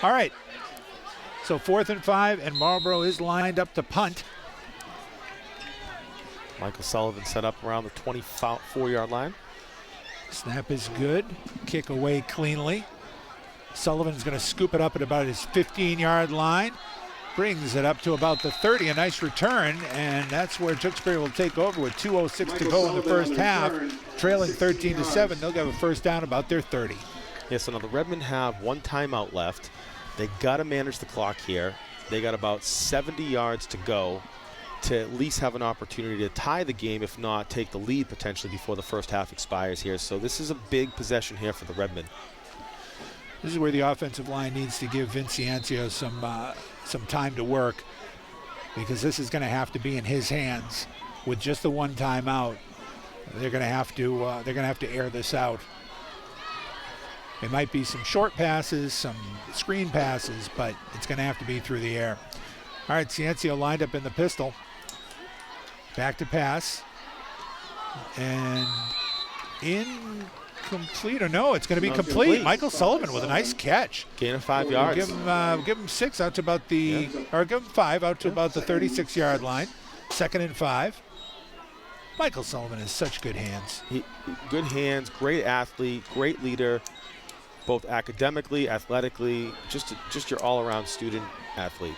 All right, so 4th and 5, and Marlborough is lined up to punt. Michael Sullivan set up around the 24-yard line. Snap is good. Kick away cleanly. Sullivan's going to scoop it up at about his 15-yard line. Brings it up to about the 30. A nice return, and that's where Tewksbury will take over with 2:06 to go in the first half. Trailing 13-7. They'll get a first down about their 30. Yes, so now the Redmen have 1 timeout left. They got to manage the clock here. They got about 70 yards to go to at least have an opportunity to tie the game, if not take the lead potentially before the first half expires here. So this is a big possession here for the Redmen. This is where the offensive line needs to give Vince Ciancio some time to work, because this is going to have to be in his hands with just the 1 timeout. They're going to have to air this out. It might be some short passes, some screen passes, but it's going to have to be through the air. All right, Ciancio lined up in the pistol. Back to pass. And incomplete, or no, it's going to be complete. Michael Sullivan with a nice catch. Gain of 5 yards. Give him 6 out to about the, or give him 5 out to about the 36-yard line. 2nd and 5. Michael Sullivan has such good hands. Good hands, great athlete, great leader, both academically, athletically, just your all-around student athlete.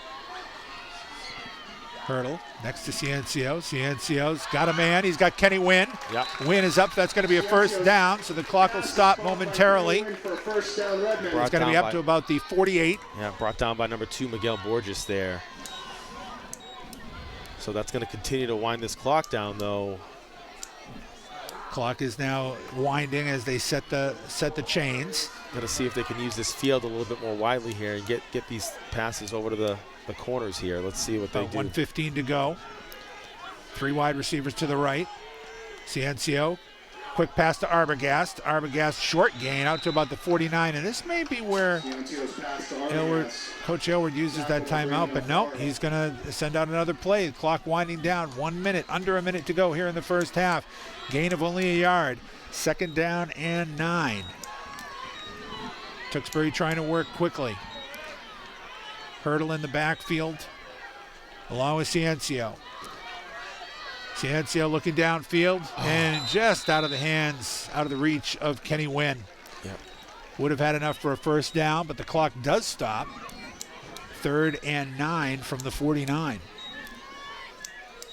Hurdle next to Ciancio. Ciancio's got a man. He's got Kenny Wynn. Yep. Wynn is up. That's going to be a first down, so the clock will stop momentarily. It's going to be up to about the 48. Yeah, brought down by number 2, Miguel Borges there. So that's going to continue to wind this clock down, though. Clock is now winding as they set the chains. Got to see if they can use this field a little bit more widely here and get these passes over to the corners here. Let's see what they do. 1:15 to go. 3 wide receivers to the right. Ciancio, quick pass to Arbogast. Arbogast short gain out to about the 49, and this may be where Coach Aylward uses that timeout, but no, he's going to send out another play. The clock winding down. 1 minute, under a minute to go here in the first half. Gain of only a yard. 2nd down and 9. Tewksbury trying to work quickly. Hurdle in the backfield, along with Ciancio. Ciancio looking downfield, and just out of the hands, out of the reach of Kenny Wynn. Yep. Would have had enough for a first down, but the clock does stop. 3rd and 9 from the 49.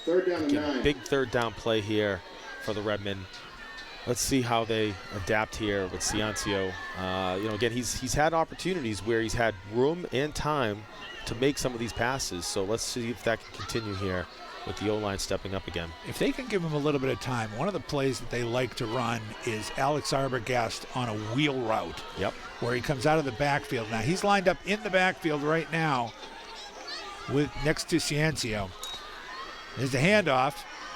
Third down and Again, 9. big third down play here for the Redmen. Let's see how they adapt here with Ciancio. Again, he's had opportunities where he's had room and time to make some of these passes. So let's see if that can continue here with the O-line stepping up again. If they can give him a little bit of time, one of the plays that they like to run is Alex Arbogast on a wheel route. Yep. Where he comes out of the backfield. Now he's lined up in the backfield right now with next to Ciancio. There's the handoff.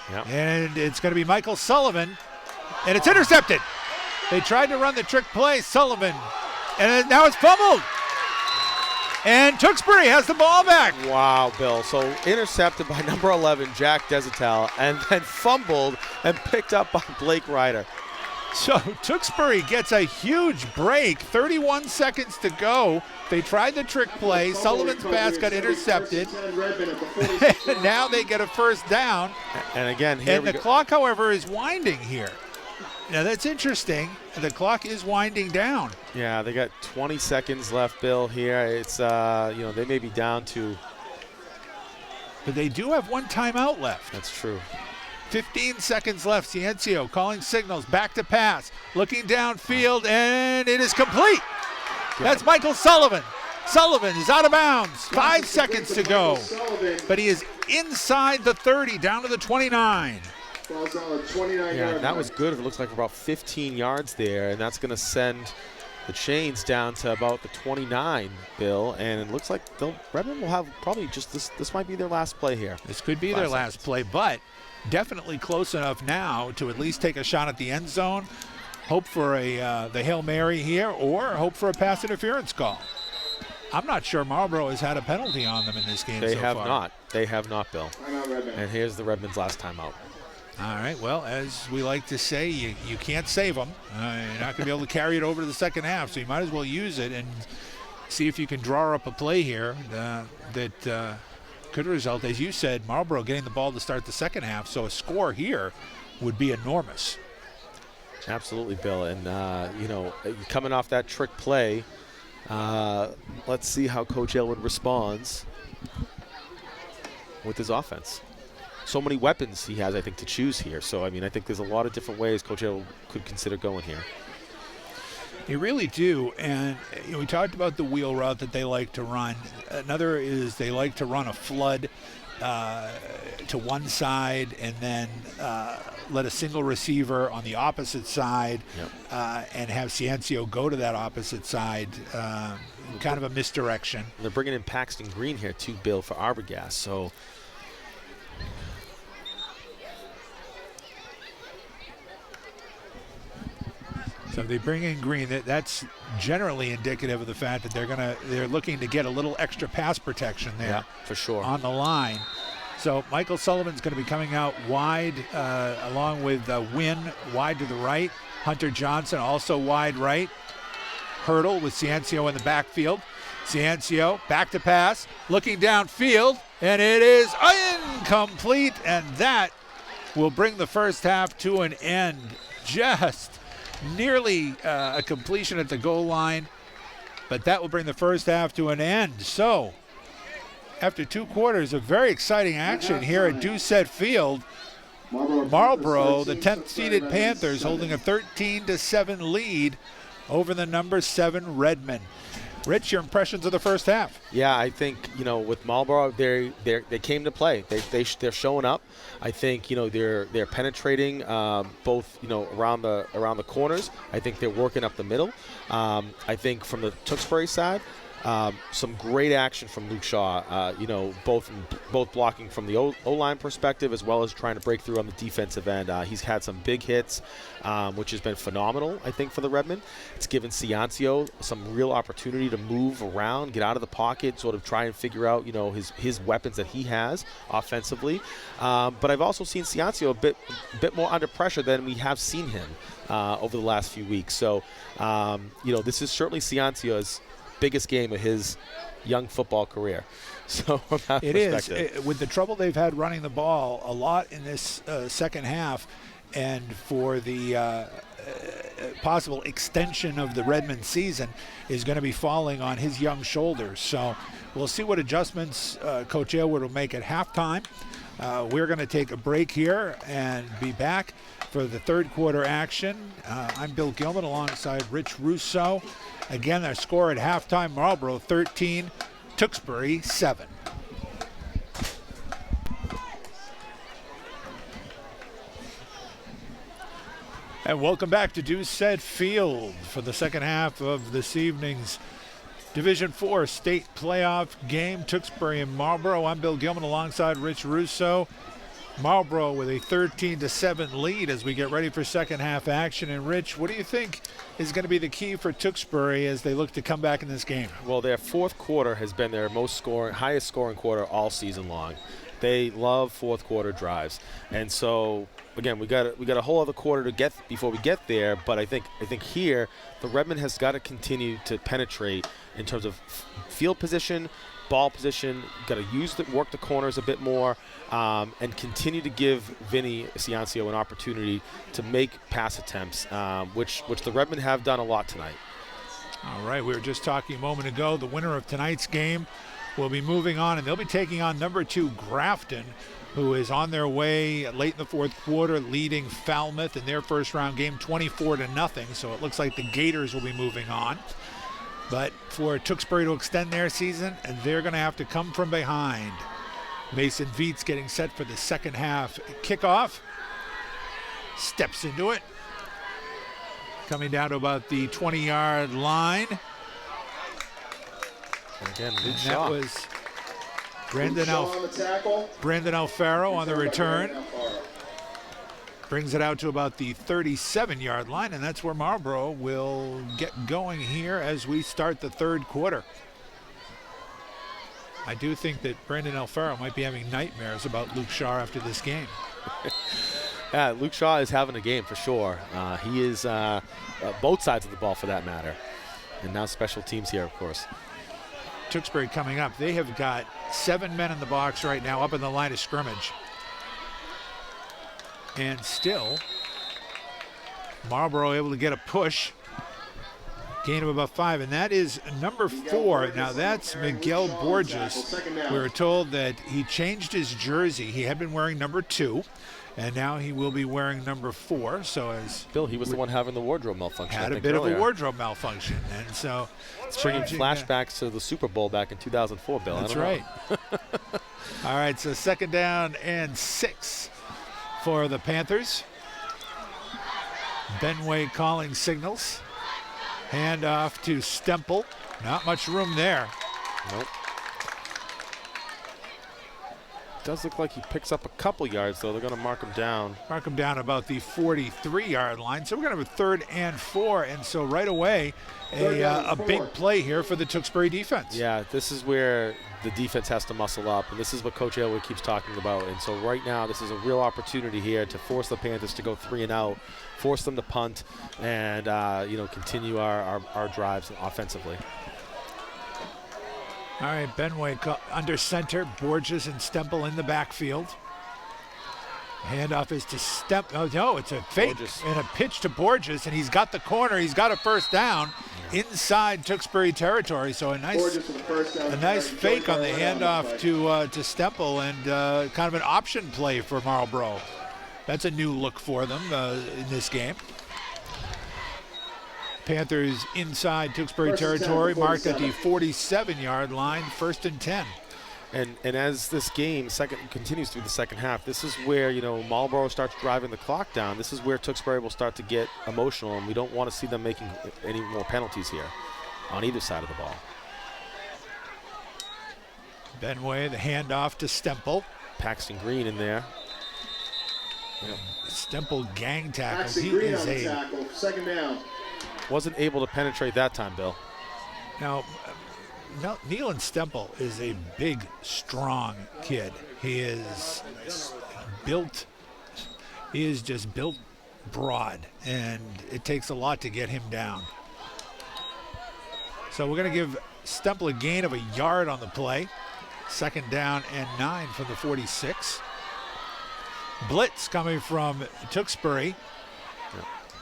Yep. And it's going to be Michael Sullivan. And it's intercepted. They tried to run the trick play, Sullivan. And now it's fumbled. And Tewksbury has the ball back. Wow, Bill. So intercepted by number 11, Jack Desatel, and then fumbled and picked up by Blake Ryder. So Tewksbury gets a huge break. 31 seconds to go. They tried the trick play. Sullivan's pass got intercepted. And now they get a first down. And again, the clock, however, is winding here. Now that's interesting. The clock is winding down. Yeah, they got 20 seconds left, Bill, here. It's, they may be down to. But they do have one timeout left. That's true. 15 seconds left. Ciancio calling signals. Back to pass. Looking downfield, and it is complete. That's Michael Sullivan. Sullivan is out of bounds. 5 seconds to go. But he is inside the 30, down to the 29. Yeah, that was good. It looks like about 15 yards there, and that's going to send the chains down to about the 29, Bill. And it looks like Redmond will have probably just this might be their last play here. This could be their last play, but definitely close enough now to at least take a shot at the end zone, hope for the Hail Mary here, or hope for a pass interference call. I'm not sure Marlborough has had a penalty on them in this game so far. They have not. They have not, Bill. And here's the Redmond's last timeout. All right, well, as we like to say, you can't save them. You're not going to be able to carry it over to the second half, so you might as well use it and see if you can draw up a play here that could result, as you said, Marlborough getting the ball to start the second half, so a score here would be enormous. Absolutely, Bill. And, coming off that trick play, let's see how Coach Aylward responds with his offense. So many weapons he has, I think, to choose here. So, I think there's a lot of different ways Coach Aylward could consider going here. You really do, and we talked about the wheel route that they like to run. Another is they like to run a flood to one side and then let a single receiver on the opposite side and have Ciancio go to that opposite side, kind of a misdirection. They're bringing in Paxton Green here too, Bill, for Arbogast. So they bring in Green. That's generally indicative of the fact that they're looking to get a little extra pass protection there. Yeah, for sure. On the line. So Michael Sullivan's going to be coming out wide, along with Wynn wide to the right. Hunter Johnson also wide right. Hurdle with Ciancio in the backfield. Ciancio back to pass, looking downfield, and it is incomplete, and that will bring the first half to an end. Just nearly a completion at the goal line, but that will bring the first half to an end. So, after 2 quarters of very exciting action here at Doucette Field, Marlborough, the 10th seeded Panthers, holding a 13-7 lead over the number 7 Redmen. Rich, your impressions of the first half? Yeah, I think, with Marlborough, they came to play. They're showing up. I think, they're penetrating both, around the corners. I think they're working up the middle. I think from the Tewksbury side, some great action from Luke Shaw, both blocking from the O-line perspective as well as trying to break through on the defensive end. He's had some big hits, which has been phenomenal, I think, for the Redmen. It's given Ciancio some real opportunity to move around, get out of the pocket, sort of try and figure out, his weapons that he has offensively. But I've also seen Ciancio a bit more under pressure than we have seen him over the last few weeks. So, this is certainly Ciancio's biggest game of his young football career. So from that perspective. With the trouble they've had running the ball a lot in this second half, and for the possible extension of the Redmond season is going to be falling on his young shoulders. So we'll see what adjustments Coach Aylward will make at halftime. We're going to take a break here and be back for the third quarter action. I'm Bill Gilman alongside Rich Russo. Again, our score at halftime, Marlborough 13, Tewksbury 7. And welcome back to Doucette Field for the second half of this evening's Division 4 state playoff game, Tewksbury and Marlborough. I'm Bill Gilman alongside Rich Russo. Marlborough with a 13-7 lead as we get ready for second half action. And Rich, what do you think is going to be the key for Tewksbury as they look to come back in this game? Well, their fourth quarter has been their highest scoring quarter all season long. They love fourth quarter drives, and so again, we got a whole other quarter to get before we get there. But I think here the Redmond has got to continue to penetrate in terms of field position, ball position. Got to work the corners a bit more, and continue to give Vinny Ciancio an opportunity to make pass attempts, which the Redmond have done a lot tonight. All right, we were just talking a moment ago. The winner of tonight's game will be moving on, and they'll be taking on number 2 Grafton, who is on their way late in the fourth quarter, leading Falmouth in their first round game 24-0. So it looks like the Gators will be moving on. But for Tewksbury to extend their season, they're going to have to come from behind. Mason Viets getting set for the second half kickoff. Steps into it. Coming down to about the 20-yard line. And again, Luke And Shaw. that was Brandon Alfaro on the return. Brings it out to about the 37-yard line, and that's where Marlborough will get going here as we start the third quarter. I do think that Brandon Alfaro might be having nightmares about Luke Shaw after this game. Yeah, Luke Shaw is having a game for sure. He is both sides of the ball for that matter. And now special teams here, of course. Tewksbury coming up. They have got 7 men in the box right now up in the line of scrimmage. And still, Marlborough able to get a push. Gain of about 5, and that is number 4. Now that's Miguel Borges. We were told that he changed his jersey. He had been wearing number 2, and now he will be wearing number 4. So as Bill, he was the one having the wardrobe malfunction. had a bit of a wardrobe malfunction, and so it's bringing flashbacks to the Super Bowl back in 2004, Bill. That's right. All right, so second down and 6 for the Panthers. Benway calling signals. Hand off to Stemple. Not much room there. Nope. Does look like he picks up a couple yards, though. They're going to mark him down. Mark him down about the 43-yard line. So we're going to have a 3rd and 4. And so right away, a big play here for the Tewksbury defense. Yeah, this is where the defense has to muscle up. And this is what Coach Aylward keeps talking about. And so right now, this is a real opportunity here to force the Panthers to go 3 and out, force them to punt, and continue our drives offensively. All right, Benway under center. Borges and Stemple in the backfield. Handoff is to Stemple. Oh, no, it's a fake Borges. And a pitch to Borges, and he's got the corner. He's got a first down inside Tewksbury territory. So a nice fake on the handoff to Stemple, and kind of an option play for Marlborough. That's a new look for them in this game. Panthers inside Tewksbury territory, marked at the 47-yard line, 1st and 10. And as this game continues through the second half, this is where Marlborough starts driving the clock down. This is where Tewksbury will start to get emotional, and we don't want to see them making any more penalties here on either side of the ball. Benway, the handoff to Stemple. Paxton Green in there. Stemple gang tackle. Paxton He Green is on the tackle. Second down. Wasn't able to penetrate that time, Bill. Now, Nealon Stemple is a big, strong kid. He is built. He is just built broad, and it takes a lot to get him down. So we're going to give Stemple a gain of a yard on the play. Second down and 9 from the 46. Blitz coming from Tewksbury.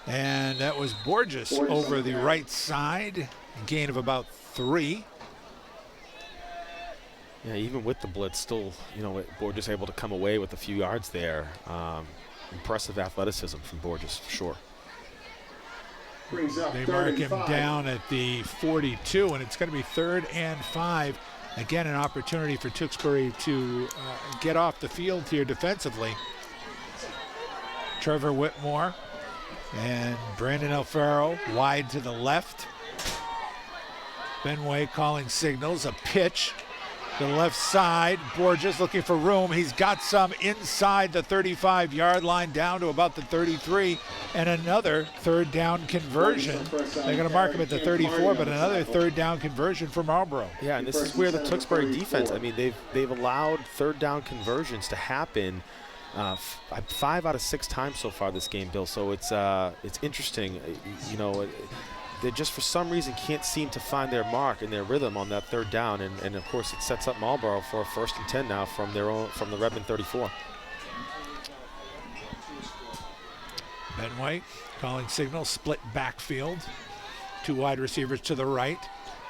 And that was Borges over the right side. Gain of about 3. Yeah, even with the blitz, still, you know, Borges able to come away with a few yards there. Impressive athleticism from Borges, for sure. Brings up They 3rd mark and him 5. down at the 42, and it's going to be 3rd and 5. Again, an opportunity for Tewksbury to get off the field here defensively. Trevor Whitmore and Brandon Alfaro wide to the left. Benway calling signals, a pitch to the left side. Borges looking for room. He's got some inside the 35-yard line down to about the 33, and another 3rd down conversion. They're going to mark him at the 34, but another 3rd down conversion for Marlborough. Yeah, and this is where the Tewksbury defense, I mean, they've allowed 3rd down conversions to happen 5 out of 6 times so far this game, Bill. So it's interesting, you know. They just, for some reason, can't seem to find their mark and their rhythm on that 3rd down, and of course, it sets up Marlborough for a 1st and 10 now from the Redmond 34. Benway calling signal, split backfield. 2 wide receivers to the right.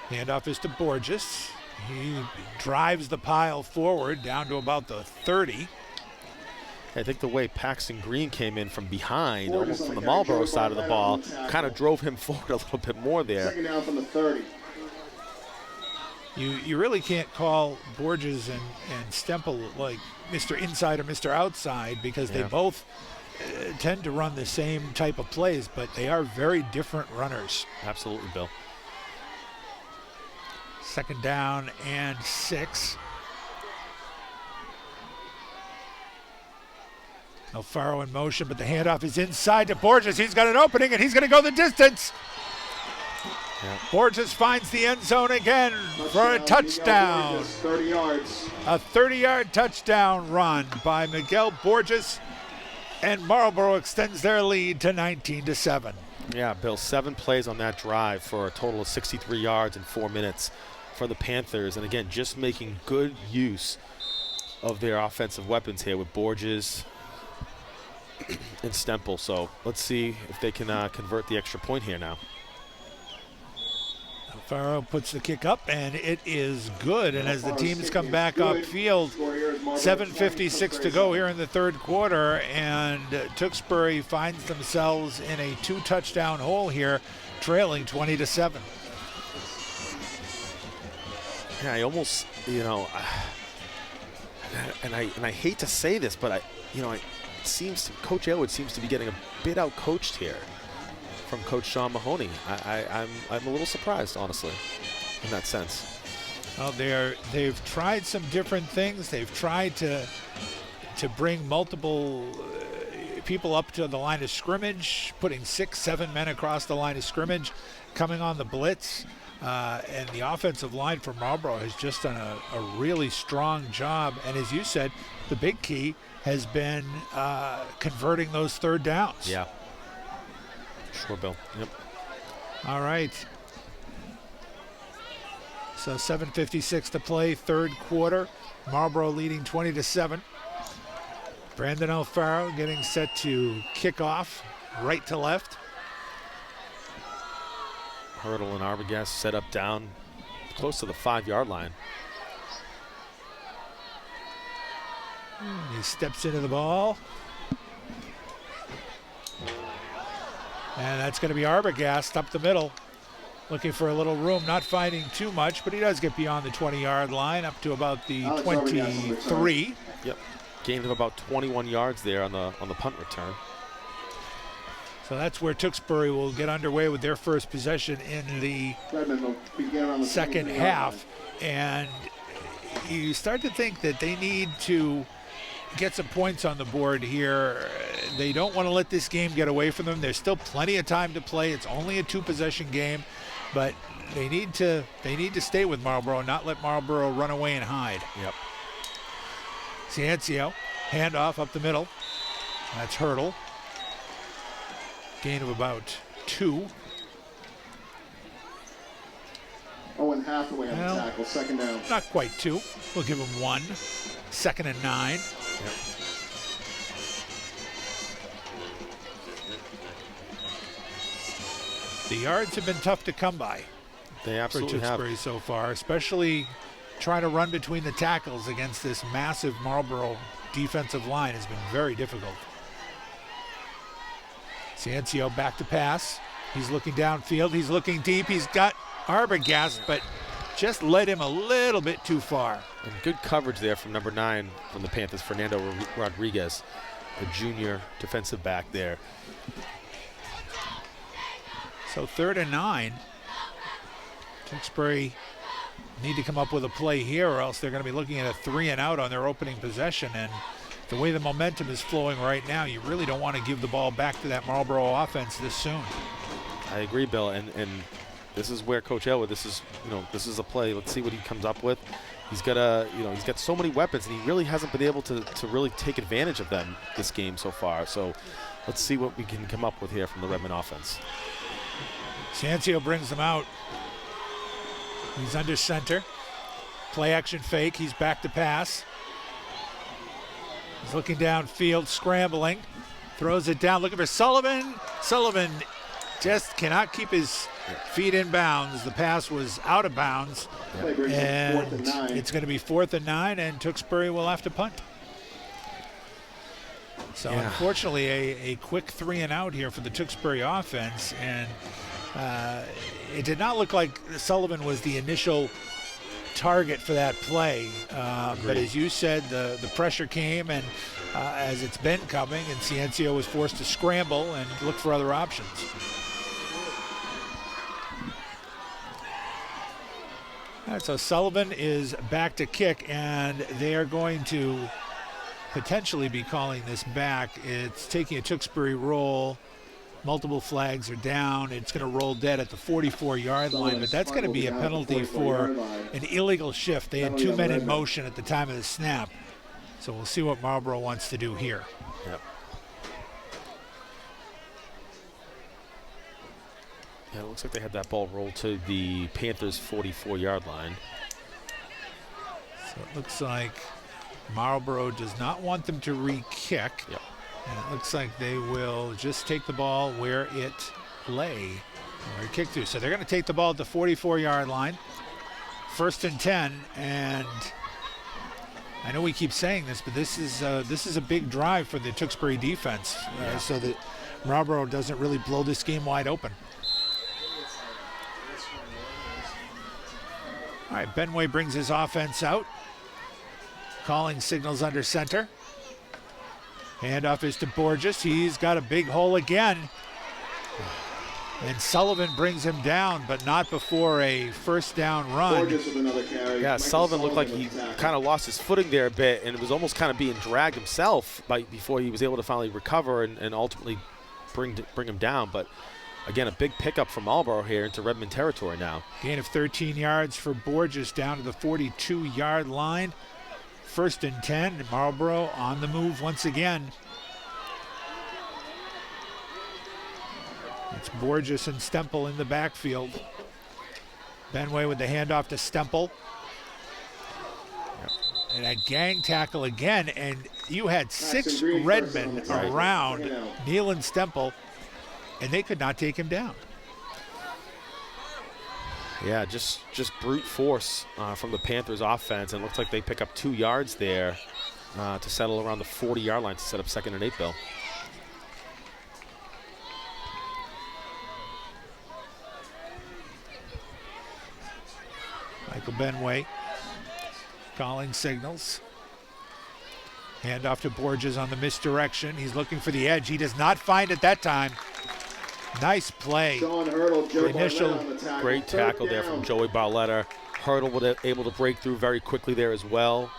Handoff is to Borges. He drives the pile forward down to about the 30. I think the way Paxton Green came in from behind, almost from the Marlborough side of the ball, kind of drove him forward a little bit more there. 2nd down from the 30. You really can't call Borges and Stempel like Mr. Inside or Mr. Outside, because they both tend to run the same type of plays, but they are very different runners. Absolutely, Bill. 2nd down and 6. Alfaro in motion, but the handoff is inside to Borges. He's got an opening, and he's going to go the distance. Yeah. Borges finds the end zone again for a touchdown. 30 yards. A 30-yard touchdown run by Miguel Borges, and Marlborough extends their lead to 19-7. Yeah, Bill, 7 plays on that drive for a total of 63 yards in 4 minutes for the Panthers. And again, just making good use of their offensive weapons here with Borges and Stempel. So let's see if they can convert the extra point here now. Alfaro puts the kick up, and it is good. And as the teams come back upfield, 7:56 to go here in the 3rd quarter, and Tewksbury finds themselves in a 2-touchdown hole here, trailing 20-7. Yeah, I almost, you know, and I hate to say this, but it seems Coach Elwood seems to be getting a bit out-coached here from Coach Sean Mahoney. I'm a little surprised, honestly, in that sense. Well, they've tried some different things. They've tried to bring multiple people up to the line of scrimmage, putting 6-7 men across the line of scrimmage, coming on the blitz. And the offensive line for Marlborough has just done a really strong job. And as you said, the big key has been converting those 3rd downs. Yeah. Sure, Bill. Yep. All right. So 7:56 to play, 3rd quarter. Marlborough leading 20-7. Brandon Alfaro getting set to kick off right to left. Hurdle and Arbogast set up down close to the 5-yard line. He steps into the ball. And that's going to be Arbogast up the middle, looking for a little room, not finding too much, but he does get beyond the 20-yard line, up to about the 23. Yep, gained of about 21 yards there on the punt return. So that's where Tewksbury will get underway with their first possession in the 2nd half. And you start to think that they need to get some points on the board here. They don't want to let this game get away from them. There's still plenty of time to play. It's only a 2-possession game, but they need to stay with Marlborough, not let Marlborough run away and hide. Yep. Ciancio, handoff up the middle. That's Hurdle. Gain of about 2. Owen Hathaway on the tackle, 2nd down. Not quite 2. We'll give him 1. 2nd and 9. Yep. The yards have been tough to come by. They absolutely for Tewksbury have. so far, especially trying to run between the tackles against this massive Marlborough defensive line has been very difficult. Ciancio back to pass. He's looking downfield. He's looking deep. He's got Arbogast, but just led him a little bit too far. And good coverage there from number 9 from the Panthers, Fernando Rodriguez, the junior defensive back there. So 3rd and 9. Tewksbury need to come up with a play here, or else they're going to be looking at a 3 and out on their opening possession. And the way the momentum is flowing right now, you really don't want to give the ball back to that Marlborough offense this soon. I agree, Bill, and this is where Coach Elwood, this is a play. Let's see what he comes up with. He's got he's got so many weapons, and he really hasn't been able to really take advantage of them this game so far. So let's see what we can come up with here from the Redmond offense. Ciancio brings them out. He's under center. Play action fake. He's back to pass. He's looking downfield, scrambling. Throws it down, looking for Sullivan. Sullivan just cannot keep his feet in bounds. The pass was out of bounds. And it's going to be 4th and 9, and Tewksbury will have to punt. So unfortunately, a quick 3 and out here for the Tewksbury offense. And it did not look like Sullivan was the initial target for that play. But as you said, the pressure came, and as it's been coming, and Ciancio was forced to scramble and look for other options. All right, so Sullivan is back to kick, and they are going to potentially be calling this back. It's taking a Tewksbury roll. Multiple flags are down. It's going to roll dead at the 44-yard line, but that's going to be a penalty for an illegal shift. They had 2 men in motion at the time of the snap. So we'll see what Marlborough wants to do here. Yep. Yeah, it looks like they had that ball rolled to the Panthers' 44-yard line. So it looks like Marlborough does not want them to re-kick. Yep. And it looks like they will just take the ball where it lay, where it kicked to. So they're going to take the ball at the 44-yard line. 1st and 10, and I know we keep saying this, but this is a big drive for the Tewksbury defense, so that Marlborough doesn't really blow this game wide open. All right, Benway brings his offense out. Calling signals under center. Handoff is to Borges. He's got a big hole again. And Sullivan brings him down, but not before a 1st down run. Borges with another carry. Yeah, Sullivan looked like he kind of lost his footing there a bit, and was almost kind of being dragged himself before he was able to finally recover and ultimately bring him down. But again, a big pickup from Marlborough here into Redmond territory now. Gain of 13 yards for Borges down to the 42-yard line. 1st and 10, Marlborough on the move once again. It's Borges and Stemple in the backfield. Benway with the handoff to Stemple. And a gang tackle again, and you had 6 Redmen around Neal and Stemple, and they could not take him down. Yeah, just brute force from the Panthers offense, and it looks like they pick up 2 yards there to settle around the 40-yard line to set up 2nd and 8, Bill. Michael Benway calling signals. Handoff to Borges on the misdirection. He's looking for the edge. He does not find it that time. Nice play. Initial Great tackle there from Joey Barletta. Hurdle was able to break through very quickly there as well.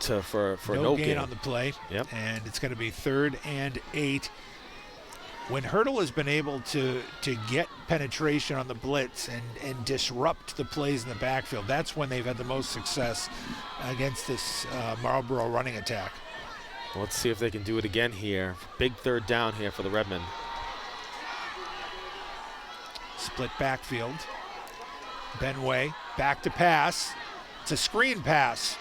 for no gain on the play. Yep. And it's going to be 3rd and 8. When Hurdle has been able to get penetration on the blitz and disrupt the plays in the backfield, that's when they've had the most success against this Marlborough running attack. Well, let's see if they can do it again here. Big 3rd down here for the Redmen. Split backfield. Benway back to pass. It's a screen pass.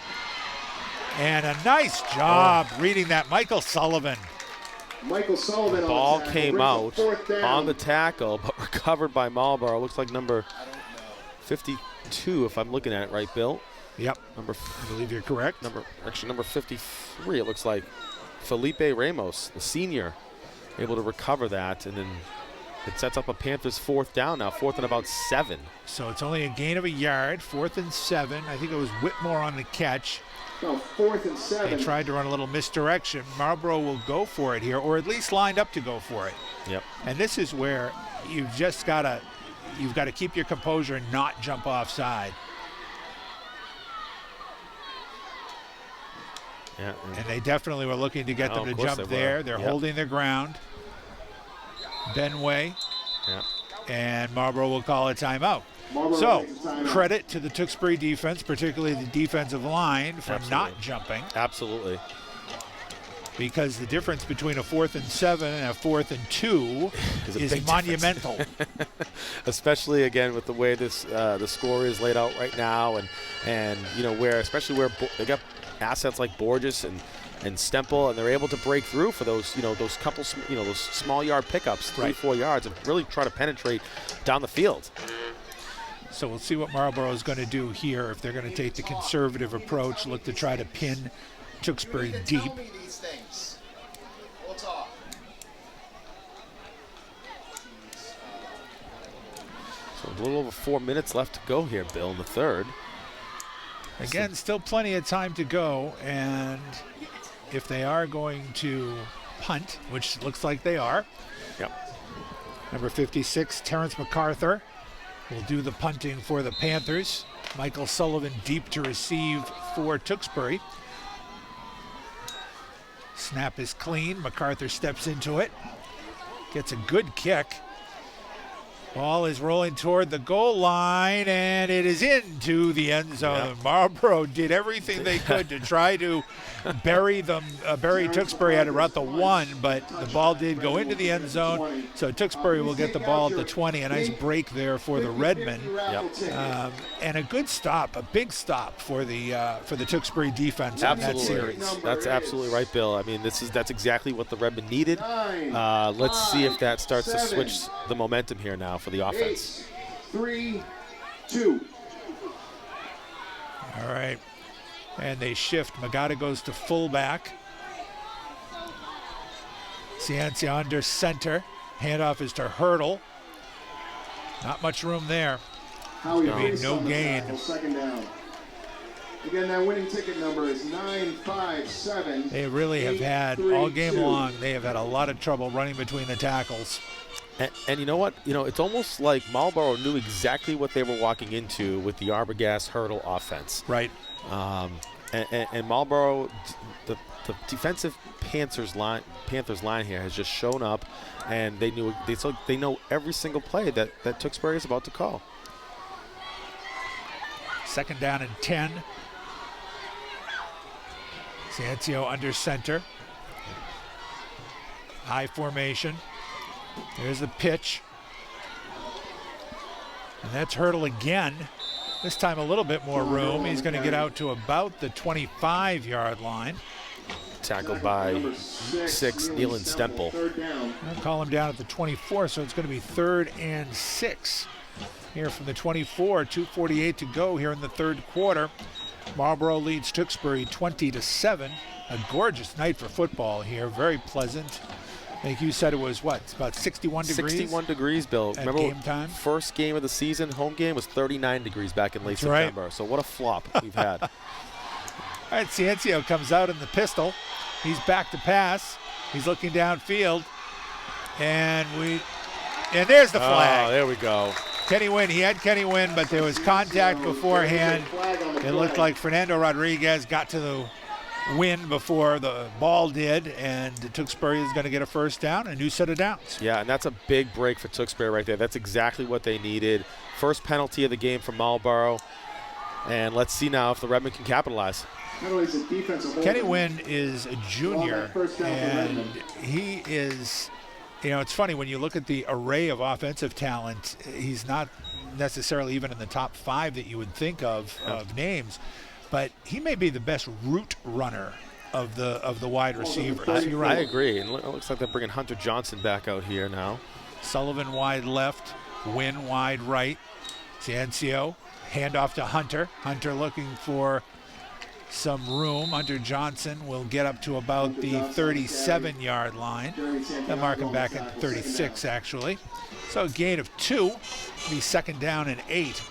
And a nice job reading that, Michael Sullivan. Michael Sullivan. The ball on came out on on the tackle, but recovered by Marlborough. Looks like number 2, if I'm looking at it right, Bill. Yep. I believe you're correct. Number 53, it looks like. Felipe Ramos, the senior, able to recover that, and then it sets up a Panthers 4th down now, 4th and about 7. So it's only a gain of a yard, 4th and 7. I think it was Whitmore on the catch. No, 4th and 7. They tried to run a little misdirection. Marlborough will go for it here, or at least lined up to go for it. Yep. And this is where you've just got to keep your composure and not jump offside. Yeah. And they definitely were looking to get them to jump there. They're holding their ground. Benway. Yeah. And Marlborough will call a timeout. So, credit to the Tewksbury defense, particularly the defensive line, for not jumping. Absolutely. Because the difference between a 4th and 7 and a 4th and 2 is monumental. Especially, again, with the way this the score is laid out right now, and you know, especially where they got assets like Borges and Stemple, and they're able to break through for those, you know, those couple, you know, those small yard pickups, 3-4 yards, and really try to penetrate down the field. So we'll see what Marlborough is going to do here. If they're going to take the conservative approach, look to try to pin Tewksbury deep. So a little over 4 minutes left to go here, Bill, in the 3rd. Again, still plenty of time to go, and if they are going to punt, which looks like they are, number 56, Terrence MacArthur, will do the punting for the Panthers. Michael Sullivan deep to receive for Tewksbury. Snap is clean. MacArthur steps into it. Gets a good kick. Ball is rolling toward the goal line, and it is into the end zone. Yep. Marlborough did everything they could to try to bury Tewksbury at about the 1, but the ball did go into the end zone. So Tewksbury will get the ball at the 20. A nice break there for the Redmen, and a good stop, a big stop for the Tewksbury defense in that series. That's absolutely right, Bill. I mean, that's exactly what the Redmen needed. Let's see if that starts to switch the momentum here now for the offense. 8, 3, 2. All right. And they shift. Magada goes to fullback. Ciancia under center. Handoff is to Hurdle. Not much room there. It's going to be no gain. 2nd down. Again, that winning ticket number is 957. They really have had, all game long, they have had a lot of trouble running between the tackles. And you know what? You know, it's almost like Marlborough knew exactly what they were walking into with the Arbogast Hurdle offense. Right. And Marlborough, the defensive Panthers line here has just shown up, and they know every single play that Tewksbury is about to call. 2nd down and 10. Ciancio under center. High formation. There's the pitch. And that's Hurdle again. This time a little bit more room. He's going to get out to about the 25-yard line. Tackled by 6, Nealon Stemple. I'll call him down at the 24, so it's going to be 3rd and 6. Here from the 24, 2:48 to go here in the 3rd quarter. Marlborough leads Tewksbury 20-7. A gorgeous night for football here, very pleasant. I think you said it was what? It's about 61 degrees? 61 degrees, Bill. At Remember, game time? First game of the season, home game, was 39 degrees back in late September. Right. So what a flop we've had. All right, Ciancio comes out in the pistol. He's back to pass. He's looking downfield. And there's the flag. Oh, there we go. Kenny Wynn, he had Kenny Wynn, but there was contact beforehand. It looked like Fernando Rodriguez got to the win before the ball did, and Tewksbury is going to get a 1st down, a new set of downs. Yeah, and that's a big break for Tewksbury right there. That's exactly what they needed. First penalty of the game for Marlborough, and let's see now if the Redmen can capitalize. Kenny Wynn is a junior, and he is, you know, it's funny when you look at the array of offensive talent, he's not necessarily even in the top 5 that you would think of names, but he may be the best route runner of the wide receivers. You're right. I agree. And it looks like they're bringing Hunter Johnson back out here now. Sullivan wide left, Wynn wide right. Ciancio Handoff to Hunter. Hunter looking for some room. Hunter Johnson will get up to about the 37-yard line. They'll mark him back at 36, actually. So a gain of 2. Be second down and 8.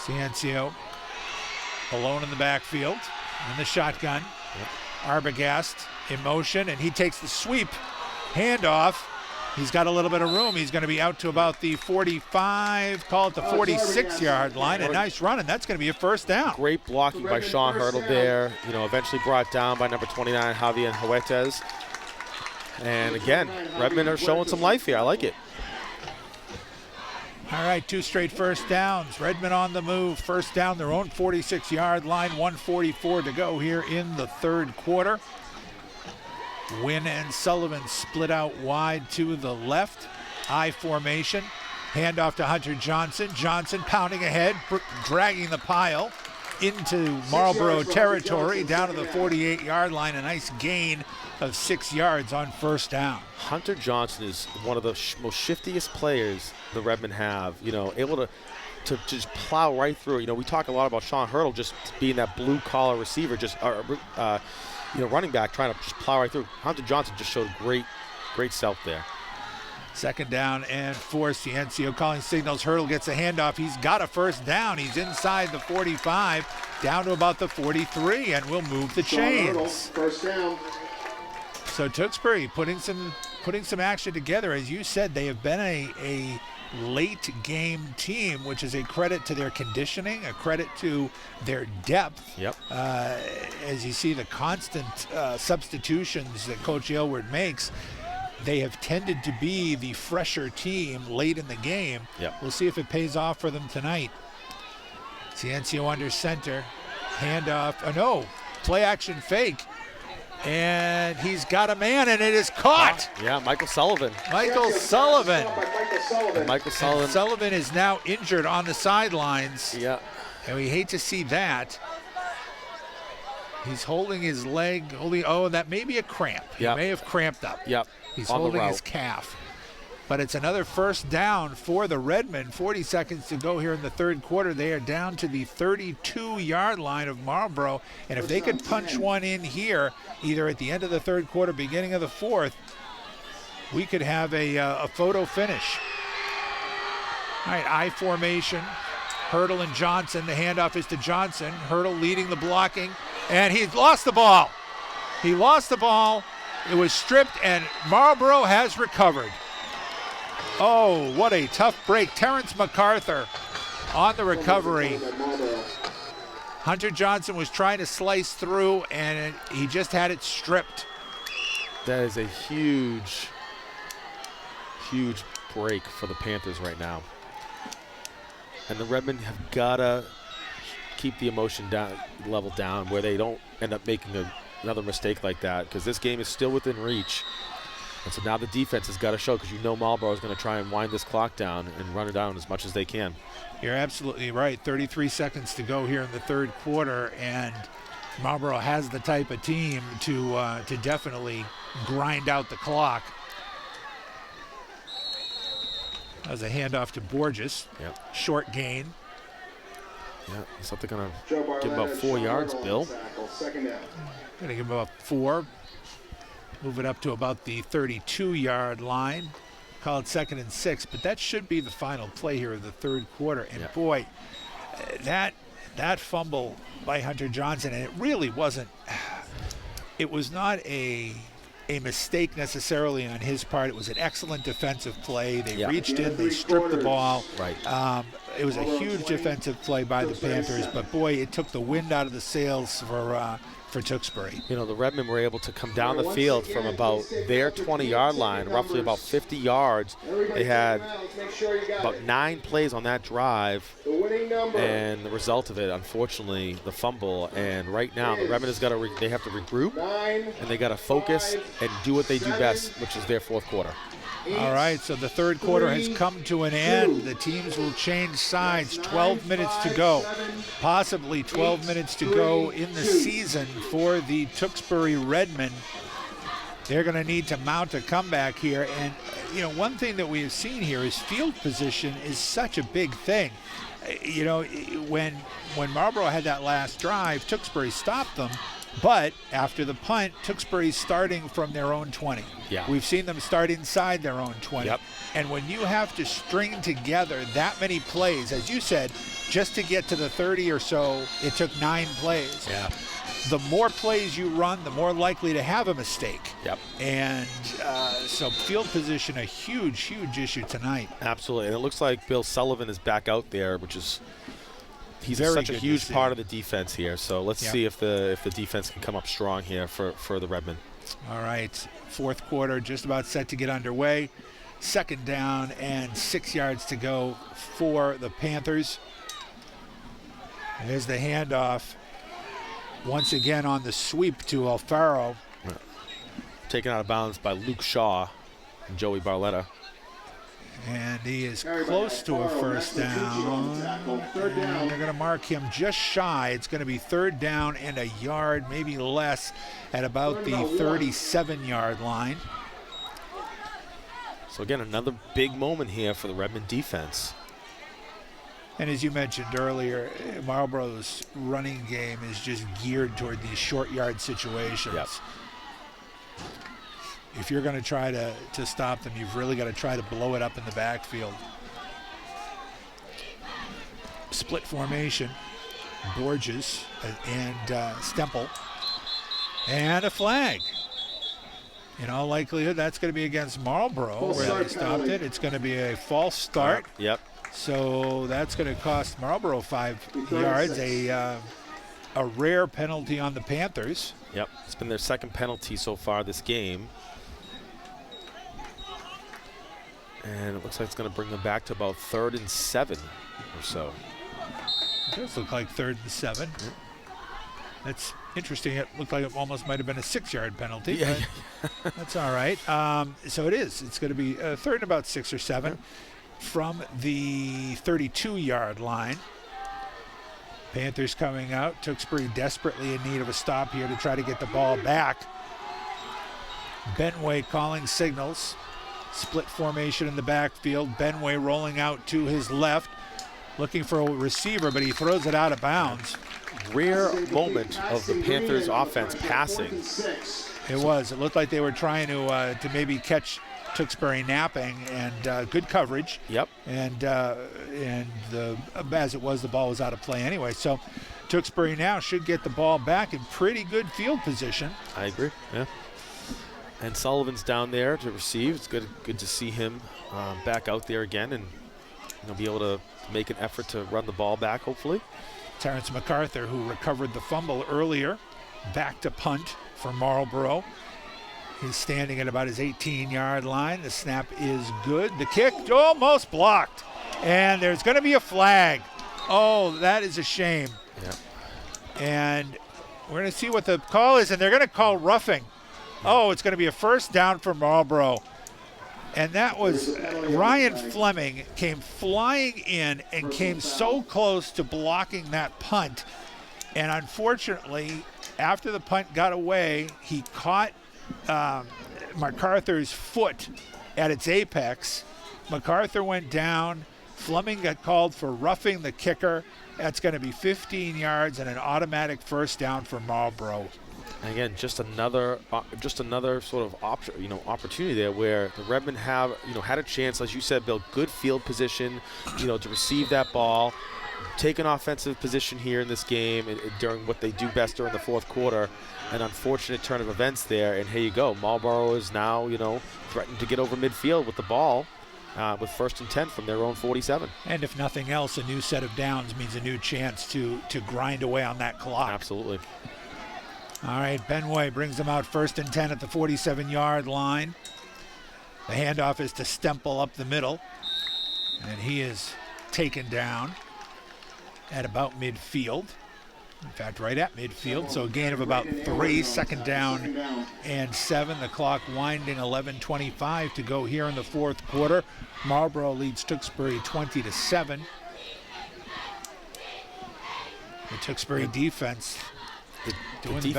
Ciencio alone in the backfield in the shotgun. Arbogast in motion, and he takes the sweep. Handoff. He's got a little bit of room. He's going to be out to about the 45, call it the 46-yard line. A nice run, and that's going to be a first down. Great blocking by Sean Hurdle there. You know, eventually brought down by number 29, Javier Huertas. And again, Redmond are showing some life here. I like it. All right, 2 straight first downs. Redmond on the move. First down, their own 46-yard line. 1:44 to go here in the third quarter. Wynn and Sullivan split out wide to the left. I formation. Handoff to Hunter Johnson. Johnson pounding ahead, dragging the pile into Marlborough territory, down to the 48-yard line. A nice gain of 6 yards on first down. Hunter Johnson is one of the most shiftiest players the Redmen have. You know, able to just plow right through. You know, we talk a lot about Sean Hurdle just being that blue-collar receiver, just you know, running back trying to just plow right through. Hunter Johnson just showed great self there. Second down and 4. Ciencio calling signals. Hurdle gets a handoff. He's got a first down. He's inside the 45, down to about the 43, and will move the chains. First down. So Tewksbury putting some action together. As you said, they have been a late game team, which is a credit to their conditioning, a credit to their depth. Yep. As you see the constant substitutions that Coach Aylward makes, they have tended to be the fresher team late in the game. Yep. We'll see if it pays off for them tonight. Ciencio under center. Handoff. Oh no, play action fake. And he's got a man, and it is caught. Yeah, Michael Sullivan. Michael Sullivan. Michael Sullivan. Sullivan is now injured on the sidelines. Yeah. And we hate to see that. He's holding his leg. Oh, that may be a cramp. Yep. He may have cramped up. Yep. He's on holding his calf. But it's another first down for the Redmen. 40 seconds to go here in the third quarter. They are down to the 32-yard line of Marlborough. And if they could punch one in here, either at the end of the third quarter, beginning of the fourth, we could have a photo finish. All right, I formation. Hurdle and Johnson. The handoff is to Johnson. Hurdle leading the blocking. And he's lost the ball. He lost the ball. It was stripped, and Marlborough has recovered. Oh, what a tough break. Terrence MacArthur on the recovery. Hunter Johnson was trying to slice through, and he just had it stripped. That is a huge break for the Panthers right now. And the Redmen have got to keep the emotion level down where they don't end up making another mistake like that, because this game is still within reach. And so now the defense has got to show, because you know Marlborough is going to try and wind this clock down and run it down as much as they can. You're absolutely right. 33 seconds to go here in the third quarter, and Marlborough has the type of team to definitely grind out the clock. That was a handoff to Borges. Yep. Short gain. Yeah, so they're going to give about 4 yards, Bill. Going to give about 4. Move it up to about the 32-yard line. Call it second and 6, but that should be the final play here of the third quarter. And yeah. Boy, that fumble by Hunter Johnson, and it really wasn't, it was not a mistake necessarily on his part. It was an excellent defensive play. They reached in, they stripped the ball. Right. It was a huge defensive play by the Panthers, but boy, it took the wind out of the sails for Tewksbury. You know, the Redmen were able to come down the field from about their 20-yard line, roughly about 50 yards. They had about 9 plays on that drive, and the result of it, unfortunately, the fumble. And right now, the Redmen has got to they have to regroup, and they got to focus and do what they do best, which is their fourth quarter. All right, so the third quarter has come to an end. The teams will change sides. 12 minutes to go, possibly 12 minutes to go in the season for the Tewksbury Redmen. They're going to need to mount a comeback here. And, you know, one thing that we have seen here is field position is such a big thing. You know, when Marlborough had that last drive, Tewksbury stopped them. But after the punt, Tewksbury's starting from their own 20. Yeah. We've seen them start inside their own 20. Yep. And when you have to string together that many plays, as you said, just to get to the 30 or so, it took 9 plays. Yeah. The more plays you run, the more likely to have a mistake. Yep. And so field position, a huge, huge issue tonight. Absolutely. And it looks like Bill Sullivan is back out there, which is he's Very such a good huge to part see. of the defense here. So let's Yep. see if the defense can come up strong here for the Redmen. All right, fourth quarter just about set to get underway. Second down and 6 yards to go for the Panthers. There's the handoff. Once again on the sweep to Alfaro. Taken out of bounds by Luke Shaw and Joey Barletta. And he is close to a first down. Third And down. they're going to mark him just shy. It's going to be third down and a yard, maybe less, at about the 37-yard line. So again, another big moment here for the Redmond defense. And as you mentioned earlier, Marlborough's running game is just geared toward these short yard situations. Yep. If you're going to try to stop them, you've really got to try to blow it up in the backfield. Split formation, Borges and Stemple. And a flag. In all likelihood, that's going to be against Marlborough, False where they start stopped penalty. it. It's going to be a false start. Yep. So that's going to cost Marlborough 5 36. yards, a rare penalty on the Panthers. Yep. It's been their second penalty so far this game. And it looks like it's going to bring them back to about 3rd and 7 or so. It does look like 3rd and 7. That's interesting. It looked like it almost might have been a 6-yard penalty. Yeah. But that's all right. So it is. It's going to be 3rd and about 6 or 7 from the 32-yard line. Panthers coming out. Tewksbury desperately in need of a stop here to try to get the ball back. Benway calling signals. Split formation in the backfield. Benway rolling out to his left, looking for a receiver, but he throws it out of bounds. Rare moment of the Panthers offense passing. It was. It looked like they were trying to maybe catch Tewksbury napping, and good coverage. Yep. And as it was, the ball was out of play anyway. So Tewksbury now should get the ball back in pretty good field position. I agree. Yeah. And Sullivan's down there to receive. It's good to see him back out there again, and be able to make an effort to run the ball back, hopefully. Terrence MacArthur, who recovered the fumble earlier, back to punt for Marlborough. He's standing at about his 18-yard line. The snap is good. The kick almost blocked. And there's going to be a flag. Oh, that is a shame. Yeah. And we're going to see what the call is, and they're going to call roughing. Oh, it's going to be a first down for Marlborough. And that was Ryan Fleming came flying in and came so close to blocking that punt. And unfortunately, after the punt got away, he caught MacArthur's foot at its apex. MacArthur went down. Fleming got called for roughing the kicker. That's going to be 15 yards and an automatic first down for Marlborough. And again, just another sort of opportunity there where the Redmen have had a chance, as you said, Bill, good field position, to receive that ball, take an offensive position here in this game during what they do best during the fourth quarter. An unfortunate turn of events there, and here you go. Marlborough is now threatened to get over midfield with the ball. With 1st and 10 from their own 47. And if nothing else, a new set of downs means a new chance to grind away on that clock. Absolutely. All right, Benway brings them out 1st and 10 at the 47-yard line. The handoff is to Stemple up the middle, and he is taken down at about midfield. In fact, right at midfield, so a gain of about 3, second down and 7. The clock winding, 11:25 to go here in the fourth quarter. Marlborough leads Tewksbury 20-7. The Tewksbury defense doing